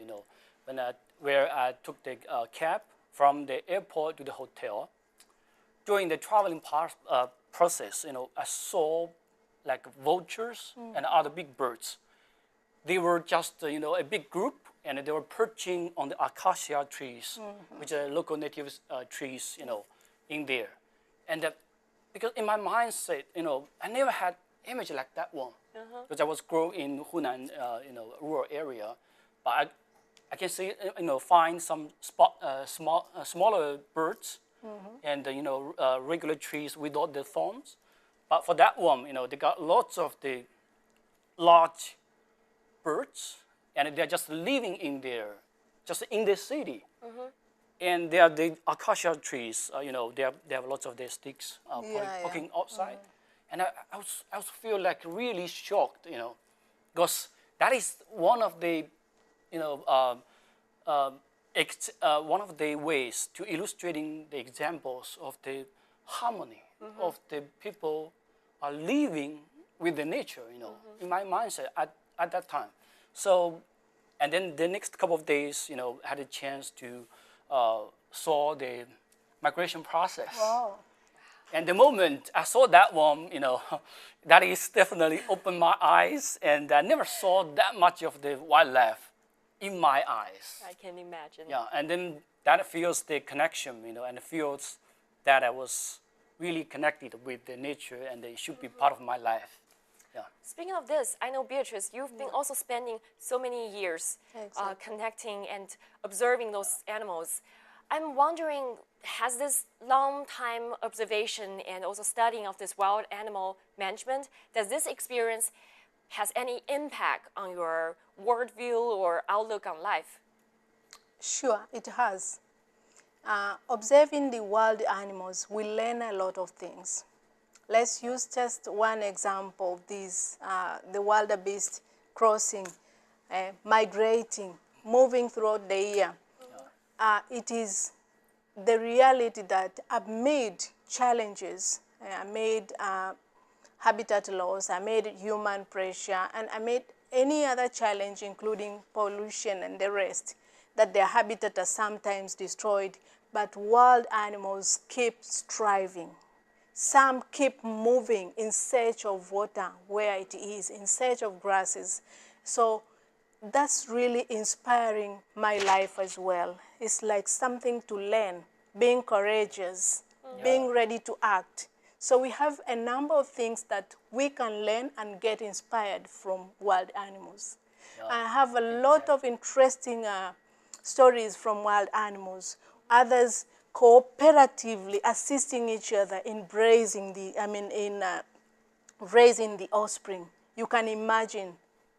where I took the cab from the airport to the hotel, during the traveling process, I saw like vultures and other big birds. They were just, a big group, and they were perching on the acacia trees, which are local native trees, in there. And because in my mindset, I never had image like that one, because I was grown in Hunan, rural area, but I can see, find some smaller birds and, regular trees without the thorns. But for that one, they got lots of the large birds, and they're just living in there, just in the city. And they are the acacia trees, they have lots of their sticks poking outside. And I was feel like really shocked, because that is one of the, one of the ways to illustrating the examples of the harmony of the people are living with the nature, in my mindset at that time. So, and then the next couple of days, had a chance to saw the migration process. Wow. And the moment I saw that one, that is definitely opened my eyes, and I never saw that much of the wildlife in my eyes. I can imagine. Yeah, and then that feels the connection, and it feels that I was really connected with the nature, and it should be part of my life. Yeah. Speaking of this, I know, Beatrice, you've been also spending so many years connecting and observing those animals. I'm wondering, has this long time observation and also studying of this wild animal management, does this experience has any impact on your worldview or outlook on life? Sure, it has. Observing the wild animals, we learn a lot of things. Let's use just one example of this, the wildebeest crossing, migrating, moving throughout the year. It is the reality that amid challenges, amid habitat loss, amid human pressure, and amid any other challenge, including pollution and the rest, that their habitat are sometimes destroyed, but wild animals keep striving. Some keep moving in search of water where it is, in search of grasses. So that's really inspiring my life as well. It's like something to learn, being courageous, being ready to act. So we have a number of things that we can learn and get inspired from wild animals. I have a lot of interesting stories from wild animals. Others cooperatively assisting each other in raising the offspring. You can imagine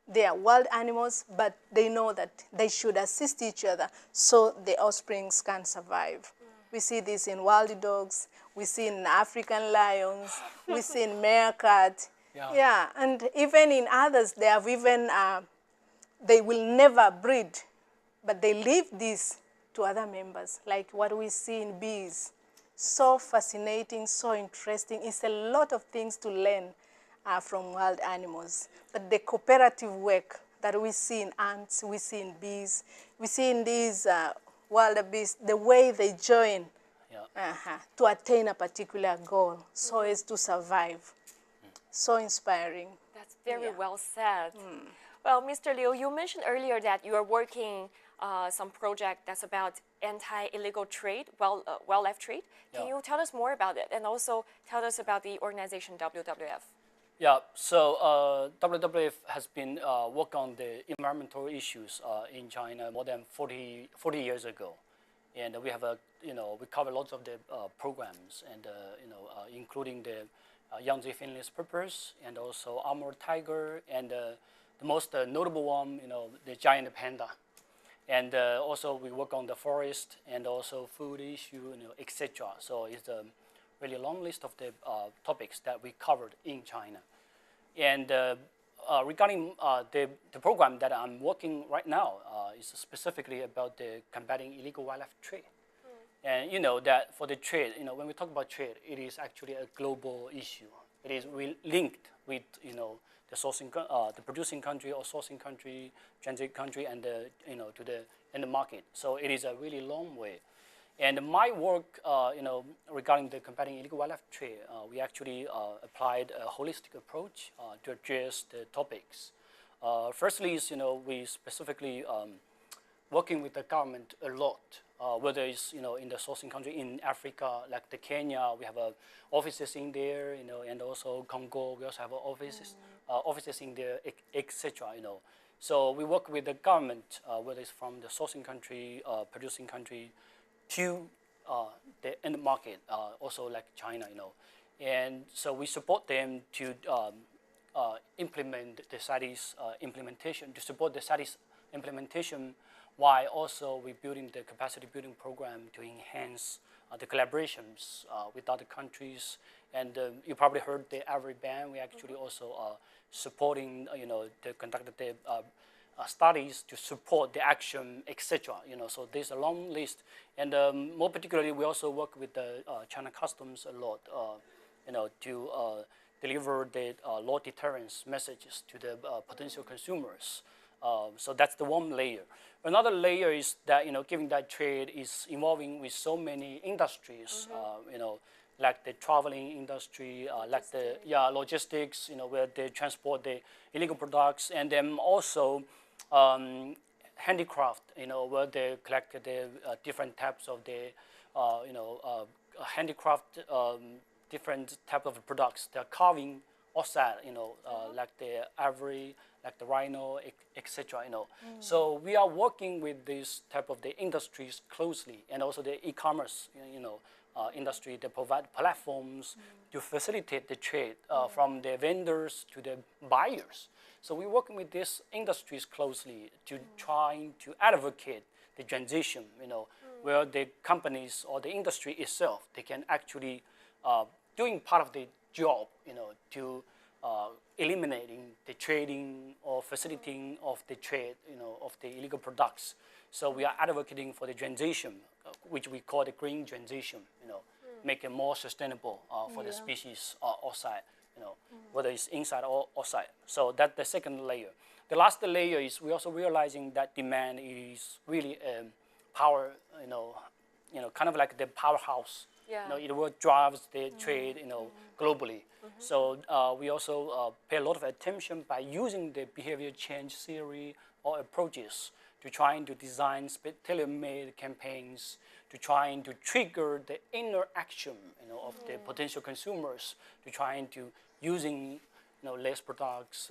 they are wild animals, but they know that they should assist each other so the offsprings can survive. We see this in wild dogs, we see in African lions, we see in meerkat. Yeah, and even in others, they have even, they will never breed, but they leave this to other members, like what we see in bees. So fascinating, so interesting. It's a lot of things to learn from wild animals. But the cooperative work that we see in ants, we see in bees, we see in these wildebeest, the way they join to attain a particular goal so as to survive. So inspiring. That's very well said. Well, Mr. Liu, you mentioned earlier that you are working some project that's about anti-illegal trade, wildlife trade. Can you tell us more about it, and also tell us about the organization WWF? Yeah, so WWF has been working on the environmental issues in China more than 40 years ago, and we have we cover lots of the programs, and including the Yangtze Finless Purpose, and also armored tiger, and the most notable one, the giant panda. And also we work on the forest and also food issue, etc. So it's a really long list of the topics that we covered in China. And regarding the program that I'm working right now is specifically about the combating illegal wildlife trade. And that for the trade, when we talk about trade, it is actually a global issue. It is linked with the sourcing, the producing country or sourcing country, transit country, and to the end market. So it is a really long way. And my work, regarding the combating illegal wildlife trade, we actually applied a holistic approach to address the topics. Firstly, is we specifically working with the government a lot. Whether it's in the sourcing country in Africa, like the Kenya, we have offices in there, and also Congo, we also have offices in there, etc. So we work with the government, whether it's from the sourcing country, producing country, to the end market, also like China, and so we support them to implement the CITES implementation, to support the CITES implementation, while also we're building the capacity building program to enhance the collaborations with other countries. And you probably heard the Ivory Band. We actually also supporting, the conducted the studies to support the action, etc. So there's a long list. And more particularly, we also work with the China Customs a lot, to deliver the law deterrence messages to the potential consumers. So that's the one layer. Another layer is that, given that trade is involving with so many industries, like the traveling industry, like the logistics, where they transport the illegal products, and then also handicraft, where they collect the different types of the handicraft, different type of products. They're carving outside, like the ivory, like the rhino, etc. So we are working with this type of the industries closely, and also the e-commerce, industry. They provide platforms to facilitate the trade from the vendors to the buyers. So we're working with these industries closely to trying to advocate the transition, where the companies or the industry itself, they can actually doing part of the job, to eliminating the trading or facilitating of the trade, of the illegal products. So we are advocating for the transition, which we call the green transition, make it more sustainable for the species outside, whether it's inside or outside. So that's the second layer. The last layer is we're also realizing that demand is really power, kind of like the powerhouse. It what drives the trade, globally. So we also pay a lot of attention by using the behavior change theory or approaches to trying to design tailor-made campaigns, to trying to trigger the inner action, of the potential consumers, to trying to using, less products,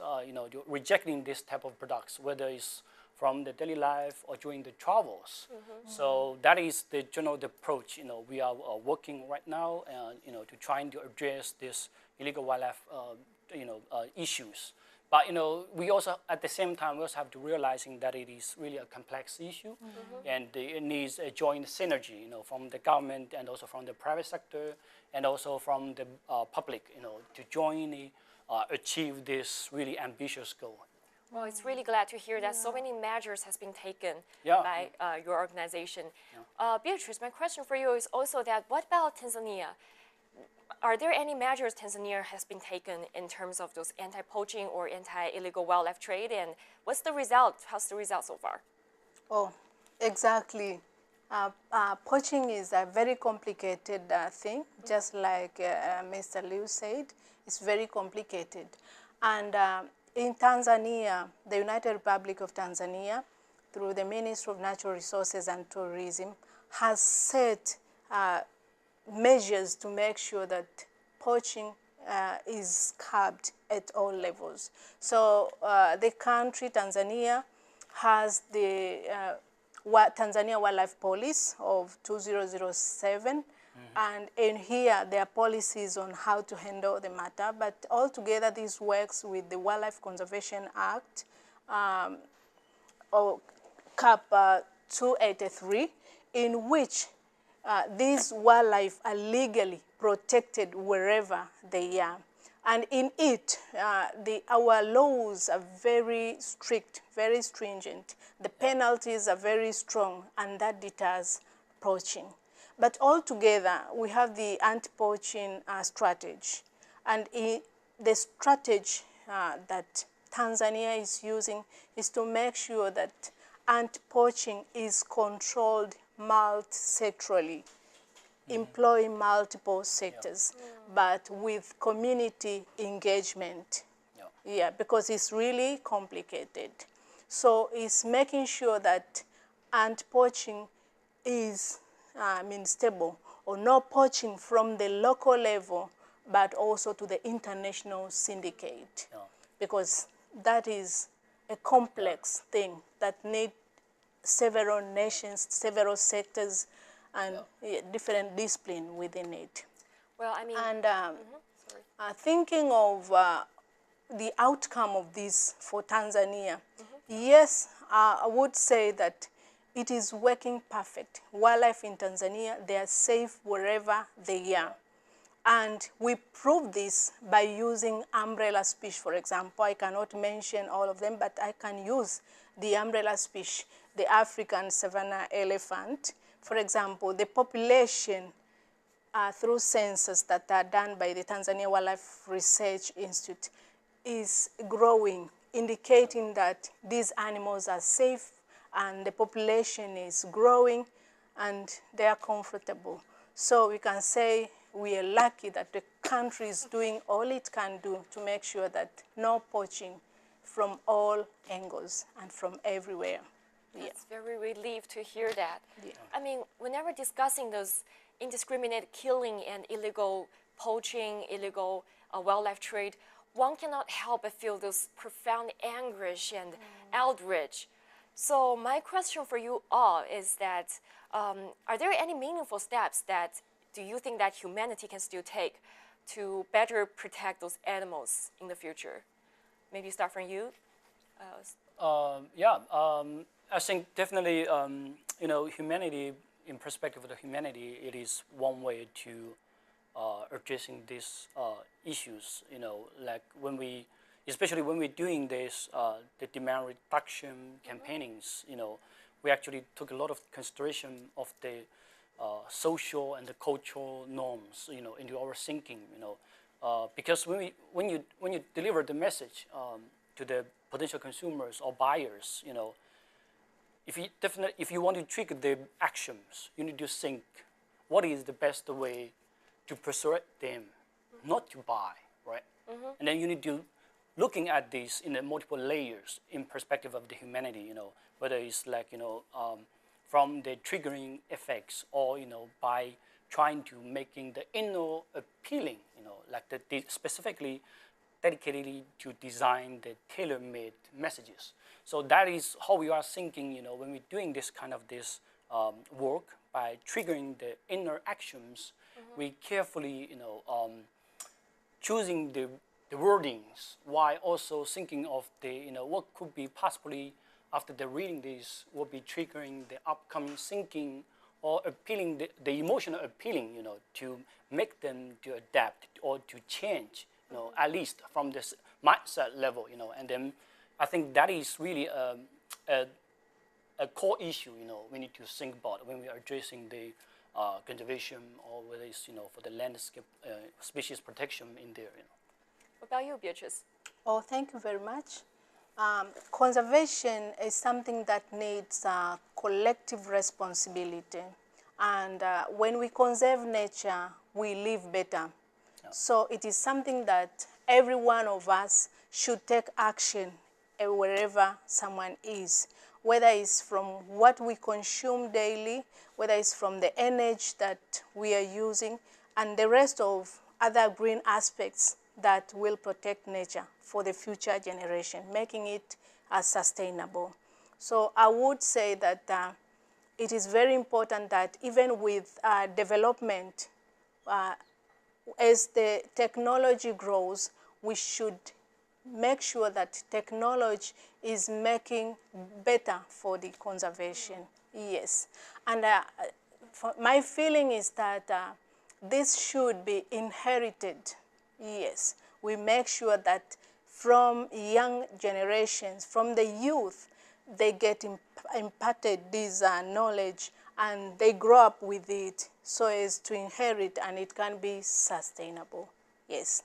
rejecting this type of products, whether it's from the daily life or during the travels. So that is the general approach. We are working right now, to trying to address this illegal wildlife, issues. But we also, at the same time, we also have to realizing that it is really a complex issue, and it needs a joint synergy, from the government and also from the private sector, and also from the public, to jointly achieve this really ambitious goal. Well, it's really glad to hear that so many measures has been taken by your organization. Beatrice, my question for you is also that what about Tanzania? Are there any measures Tanzania has been taken in terms of those anti-poaching or anti-illegal wildlife trade, and what's the result? How's the result so far? Oh, exactly. Poaching is a very complicated thing, just like Mr. Liu said. It's very complicated. And in Tanzania, the United Republic of Tanzania, through the Ministry of Natural Resources and Tourism, has set measures to make sure that poaching is curbed at all levels. So the country, Tanzania, has the Tanzania Wildlife Policy of 2007, and in here there are policies on how to handle the matter, but altogether this works with the Wildlife Conservation Act, or CAP 283, in which these wildlife are legally protected wherever they are. And in it, our laws are very strict, very stringent. The penalties are very strong, and that deters poaching. But altogether, we have the anti-poaching strategy. And the strategy that Tanzania is using is to make sure that anti-poaching is controlled multi-sectorally, employing multiple sectors, but with community engagement. Yeah, because it's really complicated. So it's making sure that anti-poaching is stable, or no poaching from the local level, but also to the international syndicate, because that is a complex thing that needs several nations, several sectors, and different discipline within it. Well, I mean, and thinking of the outcome of this for Tanzania, yes, I would say that it is working perfect. Wildlife in Tanzania, they are safe wherever they are. And we prove this by using umbrella species, for example. I cannot mention all of them, but I can use the umbrella species, the African savanna elephant. For example, the population through census that are done by the Tanzania Wildlife Research Institute is growing, indicating that these animals are safe and the population is growing and they are comfortable. So we can say we are lucky that the country is doing all it can do to make sure that no poaching from all angles and from everywhere. It's very relieved to hear that. Yeah. I mean, whenever discussing those indiscriminate killing and illegal poaching, illegal wildlife trade, one cannot help but feel this profound anguish and outrage. So my question for you all is that, are there any meaningful steps that do you think that humanity can still take to better protect those animals in the future? Maybe start from you. I think definitely, you know, humanity, in perspective of the humanity, it is one way to addressing these issues. You know, like when we, especially when we're doing this, the demand reduction campaignings. You know, we actually took a lot of consideration of the social and the cultural norms. You know, into our thinking. You know, because when you deliver the message to the potential consumers or buyers, you know, if you want to trigger the actions, you need to think what is the best way to persuade them not to buy, right? And then you need to looking at this in the multiple layers in perspective of the humanity, you know, whether it's like, you know, from the triggering effects or, you know, by trying to making the inner appealing, you know, like the specifically dedicatedly to design the tailor-made messages. So that is how we are thinking, you know, when we're doing this kind of work by triggering the inner actions, we carefully, you know, choosing the wordings while also thinking of the, you know, what could be possibly after the reading this will be triggering the upcoming thinking or appealing, the emotional appealing, you know, to make them to adapt or to change, you know, at least from this mindset level, you know, and then I think that is really a core issue, you know, we need to think about when we are addressing the conservation or whether it's, you know, for the landscape species protection in there, you know. What about you, Beatrice? Oh, thank you very much. Conservation is something that needs collective responsibility. And when we conserve nature, we live better. Yeah. So it is something that every one of us should take action wherever someone is, whether it's from what we consume daily, whether it's from the energy that we are using, and the rest of other green aspects that will protect nature for the future generation, making it sustainable. So I would say that it is very important that even with development, as the technology grows, we should make sure that technology is making better for the conservation. Yes. And my feeling is that this should be inherited. Yes. We make sure that from young generations, from the youth, they get imparted this knowledge and they grow up with it so as to inherit and it can be sustainable. Yes.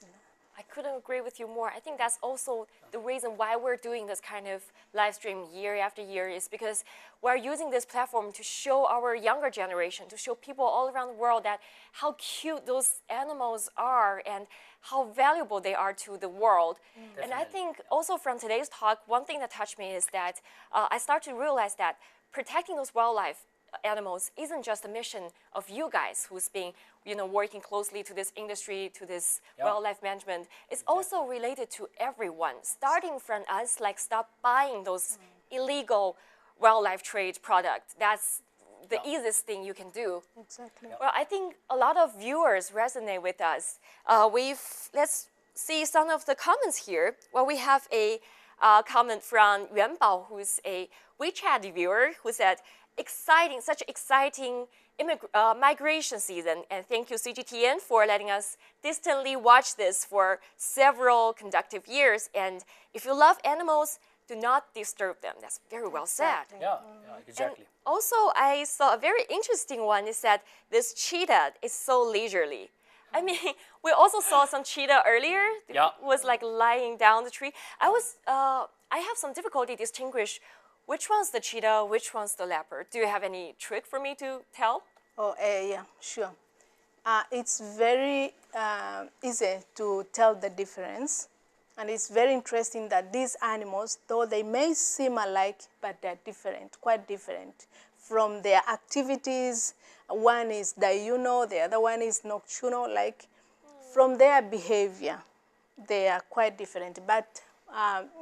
I couldn't agree with you more. I think that's also the reason why we're doing this kind of live stream year after year is because we're using this platform to show our younger generation, to show people all around the world that how cute those animals are and how valuable they are to the world. And I think also from today's talk, one thing that touched me is that I start to realize that protecting those wildlife animals isn't just a mission of you guys who's been, you know, working closely to this industry, to this wildlife management. It's also related to everyone, starting from us, like stop buying those illegal wildlife trade products. That's the easiest thing you can do. Exactly. Well, I think a lot of viewers resonate with us. Let's see some of the comments here. Well, we have a comment from Yuan Bao, who's a WeChat viewer, who said, such exciting migration season, and thank you CGTN for letting us distantly watch this for several consecutive years. And if you love animals, do not disturb them. That's very well said. Yeah, exactly. And also, I saw a very interesting one is that this cheetah is so leisurely. I mean, we also saw some cheetah earlier. Was like lying down the tree. I have some difficulty distinguish which one's the cheetah, which one's the leopard. Do you have any trick for me to tell? Oh, yeah, sure. It's very easy to tell the difference. And it's very interesting that these animals, though they may seem alike, but they're different, quite different. From their activities, one is diurnal, the other one is nocturnal. Like, from their behavior, they are quite different. But,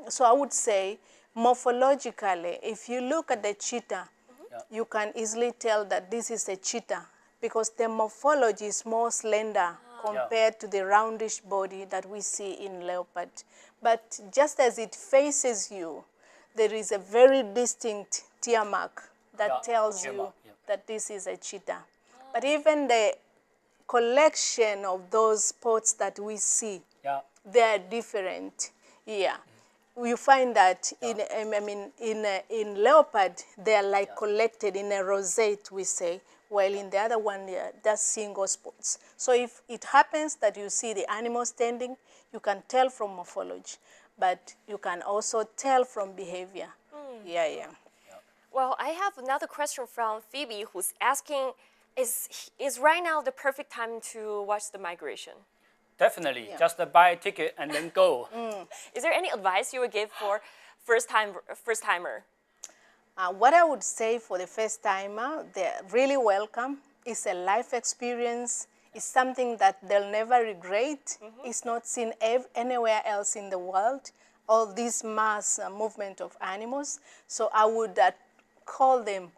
so I would say, morphologically, if you look at the cheetah, you can easily tell that this is a cheetah, because the morphology is more slender compared to the roundish body that we see in leopard. But just as it faces you, there is a very distinct tear mark that tells you that this is a cheetah. But even the collection of those spots that we see, they are different. Yeah. You find that in leopard, they are like collected in a rosette, we say, while in the other one, they are just single spots. So if it happens that you see the animal standing, you can tell from morphology, but you can also tell from behavior. Yeah. Well, I have another question from Phoebe, who's asking, is right now the perfect time to watch the migration? Definitely. Just buy a ticket and then go. Is there any advice you would give for first-timer? What I would say for the first timer, they're really welcome. It's a life experience. It's something that they'll never regret. It's not seen anywhere else in the world, all this mass movement of animals. So I would call them,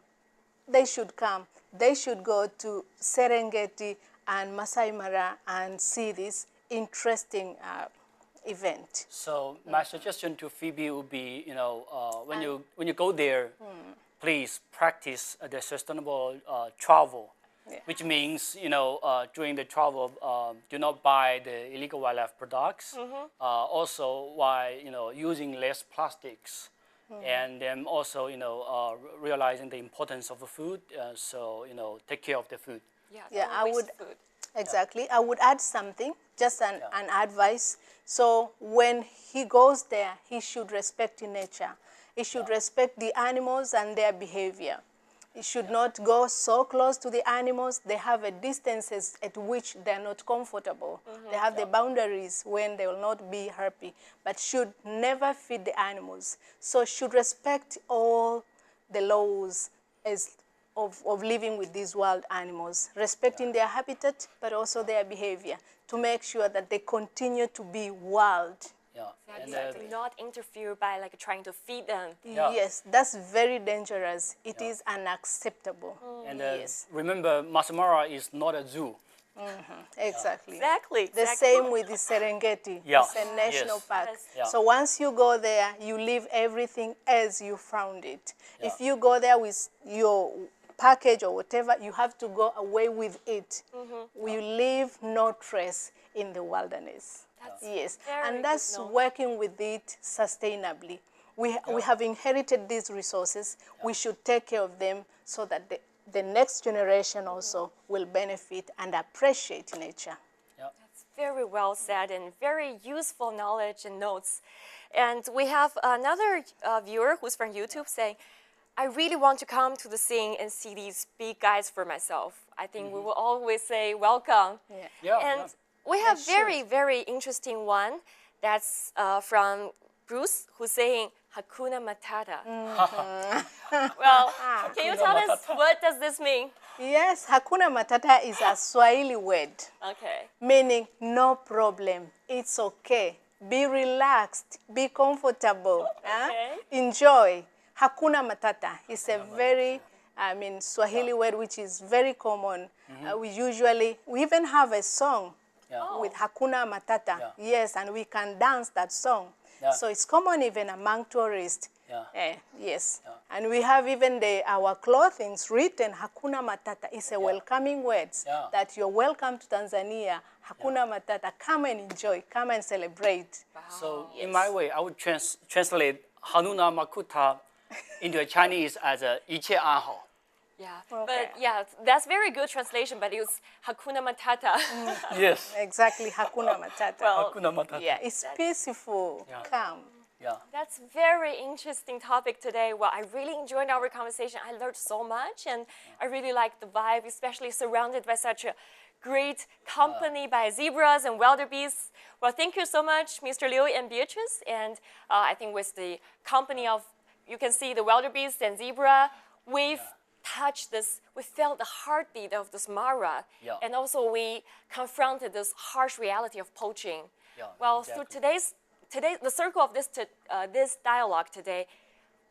they should come. They should go to Serengeti and Masai Mara and see this interesting event. So my suggestion to Phoebe would be, when you go there, please practice the sustainable travel, which means, during the travel, do not buy the illegal wildlife products. Also, while using less plastics, and then also, realizing the importance of the food. So, take care of the food. Yeah, I would. Food. Exactly. I would add something, just an advice. So when he goes there, he should respect nature. He should respect the animals and their behavior. He should not go so close to the animals. They have a distances at which they're not comfortable. They have the boundaries when they will not be happy, but should never feed the animals. So should respect all the laws of living with these wild animals, respecting their habitat, but also their behavior, to make sure that they continue to be wild. Exactly. And not interfere by trying to feed them. Yes, that's very dangerous. It is unacceptable. And remember, Masai Mara is not a zoo. Exactly. Exactly. The same with the Serengeti. It's a national park. So once you go there, you leave everything as you found it. If you go there with your package or whatever, you have to go away with it. You leave no trace in the wilderness. And that's working with it sustainably. We have inherited these resources. We should take care of them so that the next generation also will benefit and appreciate nature. That's very well said and very useful knowledge and notes. And we have another viewer who's from YouTube saying, I really want to come to the scene and see these big guys for myself. I think we will always say welcome. And we have very, very interesting one. That's from Bruce, who's saying Hakuna Matata. Well, can you tell us what does this mean? Yes, Hakuna Matata is a Swahili word. Meaning no problem. It's okay. Be relaxed. Be comfortable. Enjoy. Hakuna Matata is a very, Swahili word which is very common. We even have a song with Hakuna Matata. Yes, and we can dance that song. So it's common even among tourists. And we have even our clothings written Hakuna Matata. It's a welcoming word that you're welcome to Tanzania. Hakuna Matata. Come and enjoy. Come and celebrate. So in my way, I would translate Hanuna Makuta into Chinese as 一切安好. But that's very good translation, but it's Hakuna Matata. Yes. Exactly, Hakuna Matata. Hakuna Matata. Yeah, it's peaceful, calm. Yeah. That's very interesting topic today. Well, I really enjoyed our conversation. I learned so much, and I really like the vibe, especially surrounded by such a great company by zebras and wildebeests. Well, thank you so much, Mr. Liu and Beatrice. And I think with the company of, you can see the wildebeest and zebra, we've touched this, we felt the heartbeat of this mara. Yeah. And also we confronted this harsh reality of poaching. Yeah, well, exactly. through the circle of this dialogue today,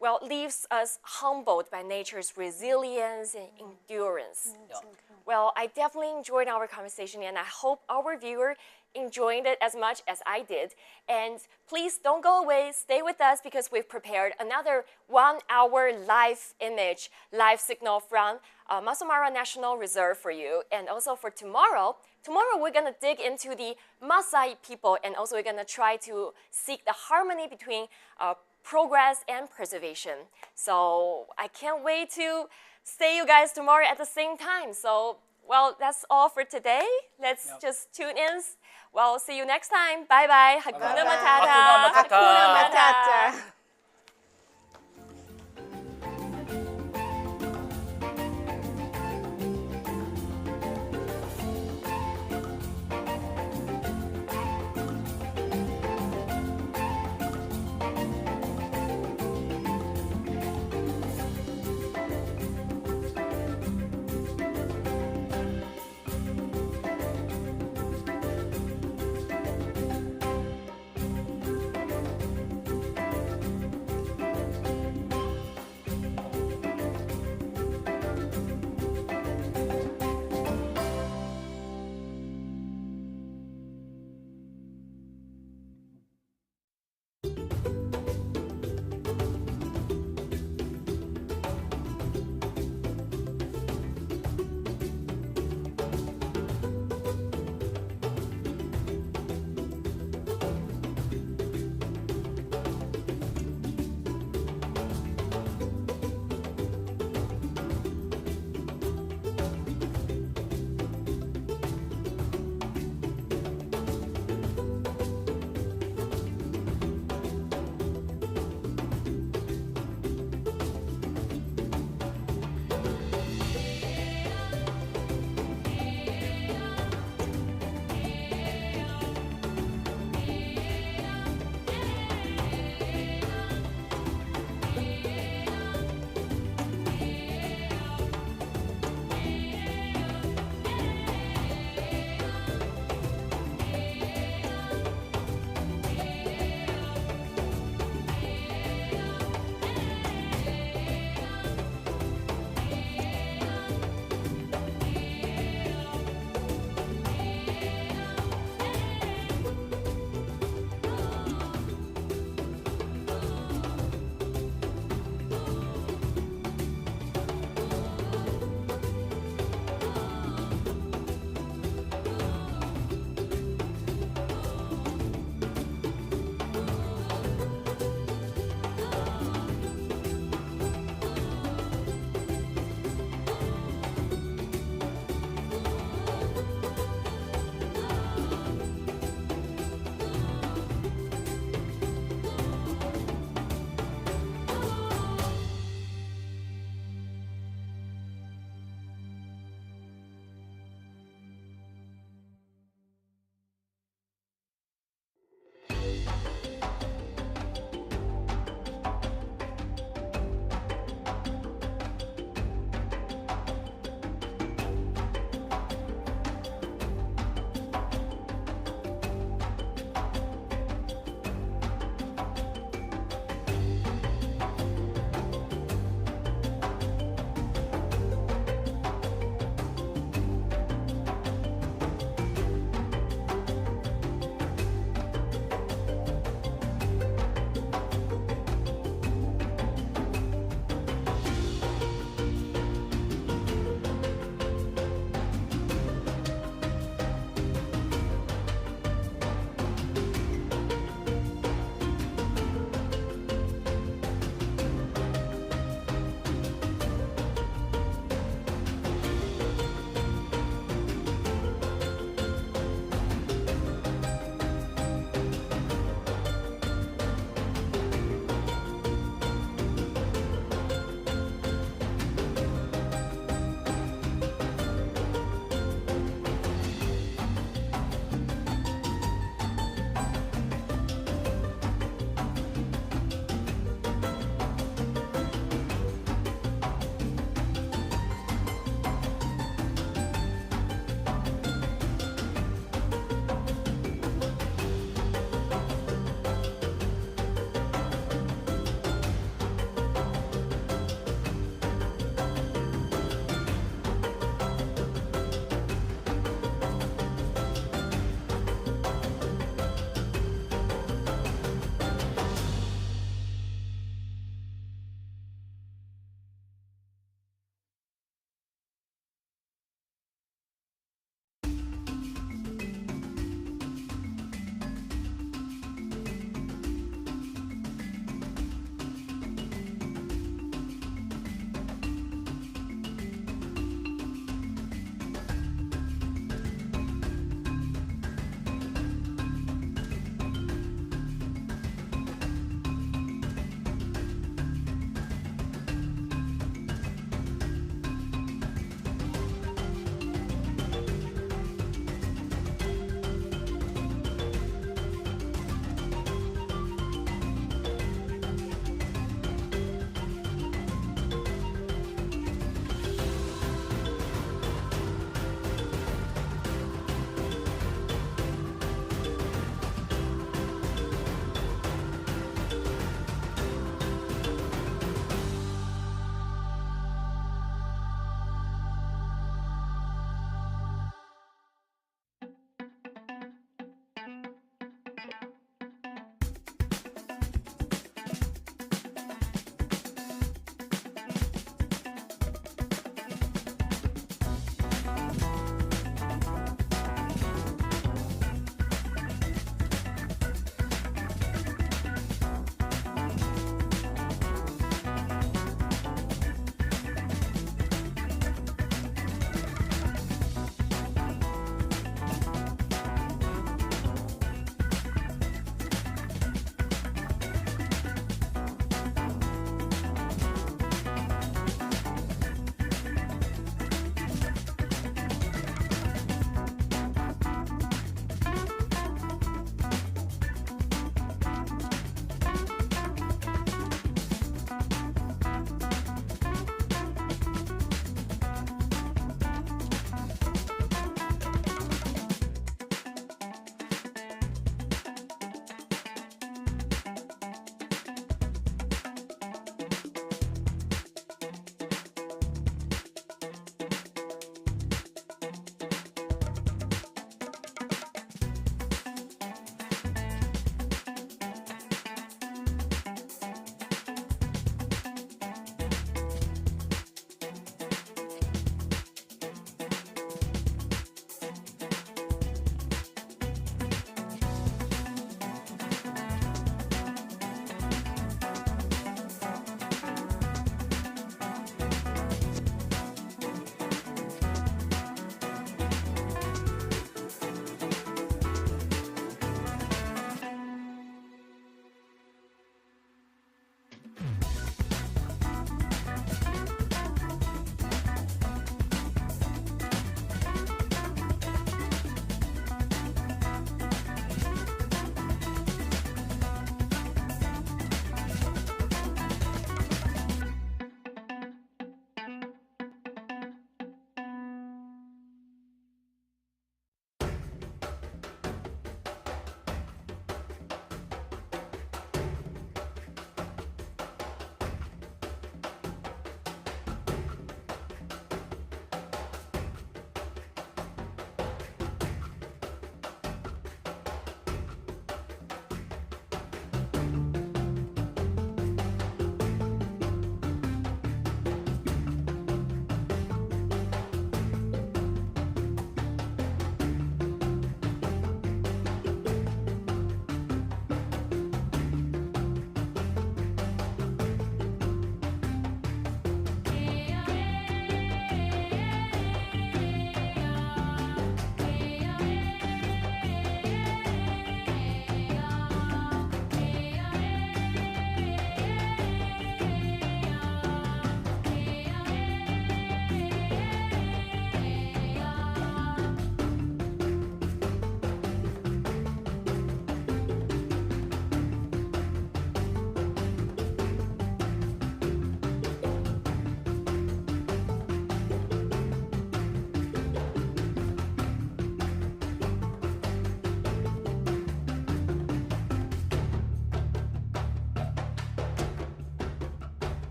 well, leaves us humbled by nature's resilience and endurance. Yeah. Well, I definitely enjoyed our conversation, and I hope our viewer enjoyed it as much as I did. And please don't go away, stay with us, because we've prepared another 1-hour live image, live signal from Masai Mara National Reserve for you. And also for tomorrow, we're gonna dig into the Maasai people, and also we're gonna try to seek the harmony between progress and preservation. So I can't wait to see you guys tomorrow at the same time. So, well, that's all for today. Let's just tune in. Well, see you next time. Bye-bye. Hakuna Matata. Hakuna Matata. Hakuna Matata.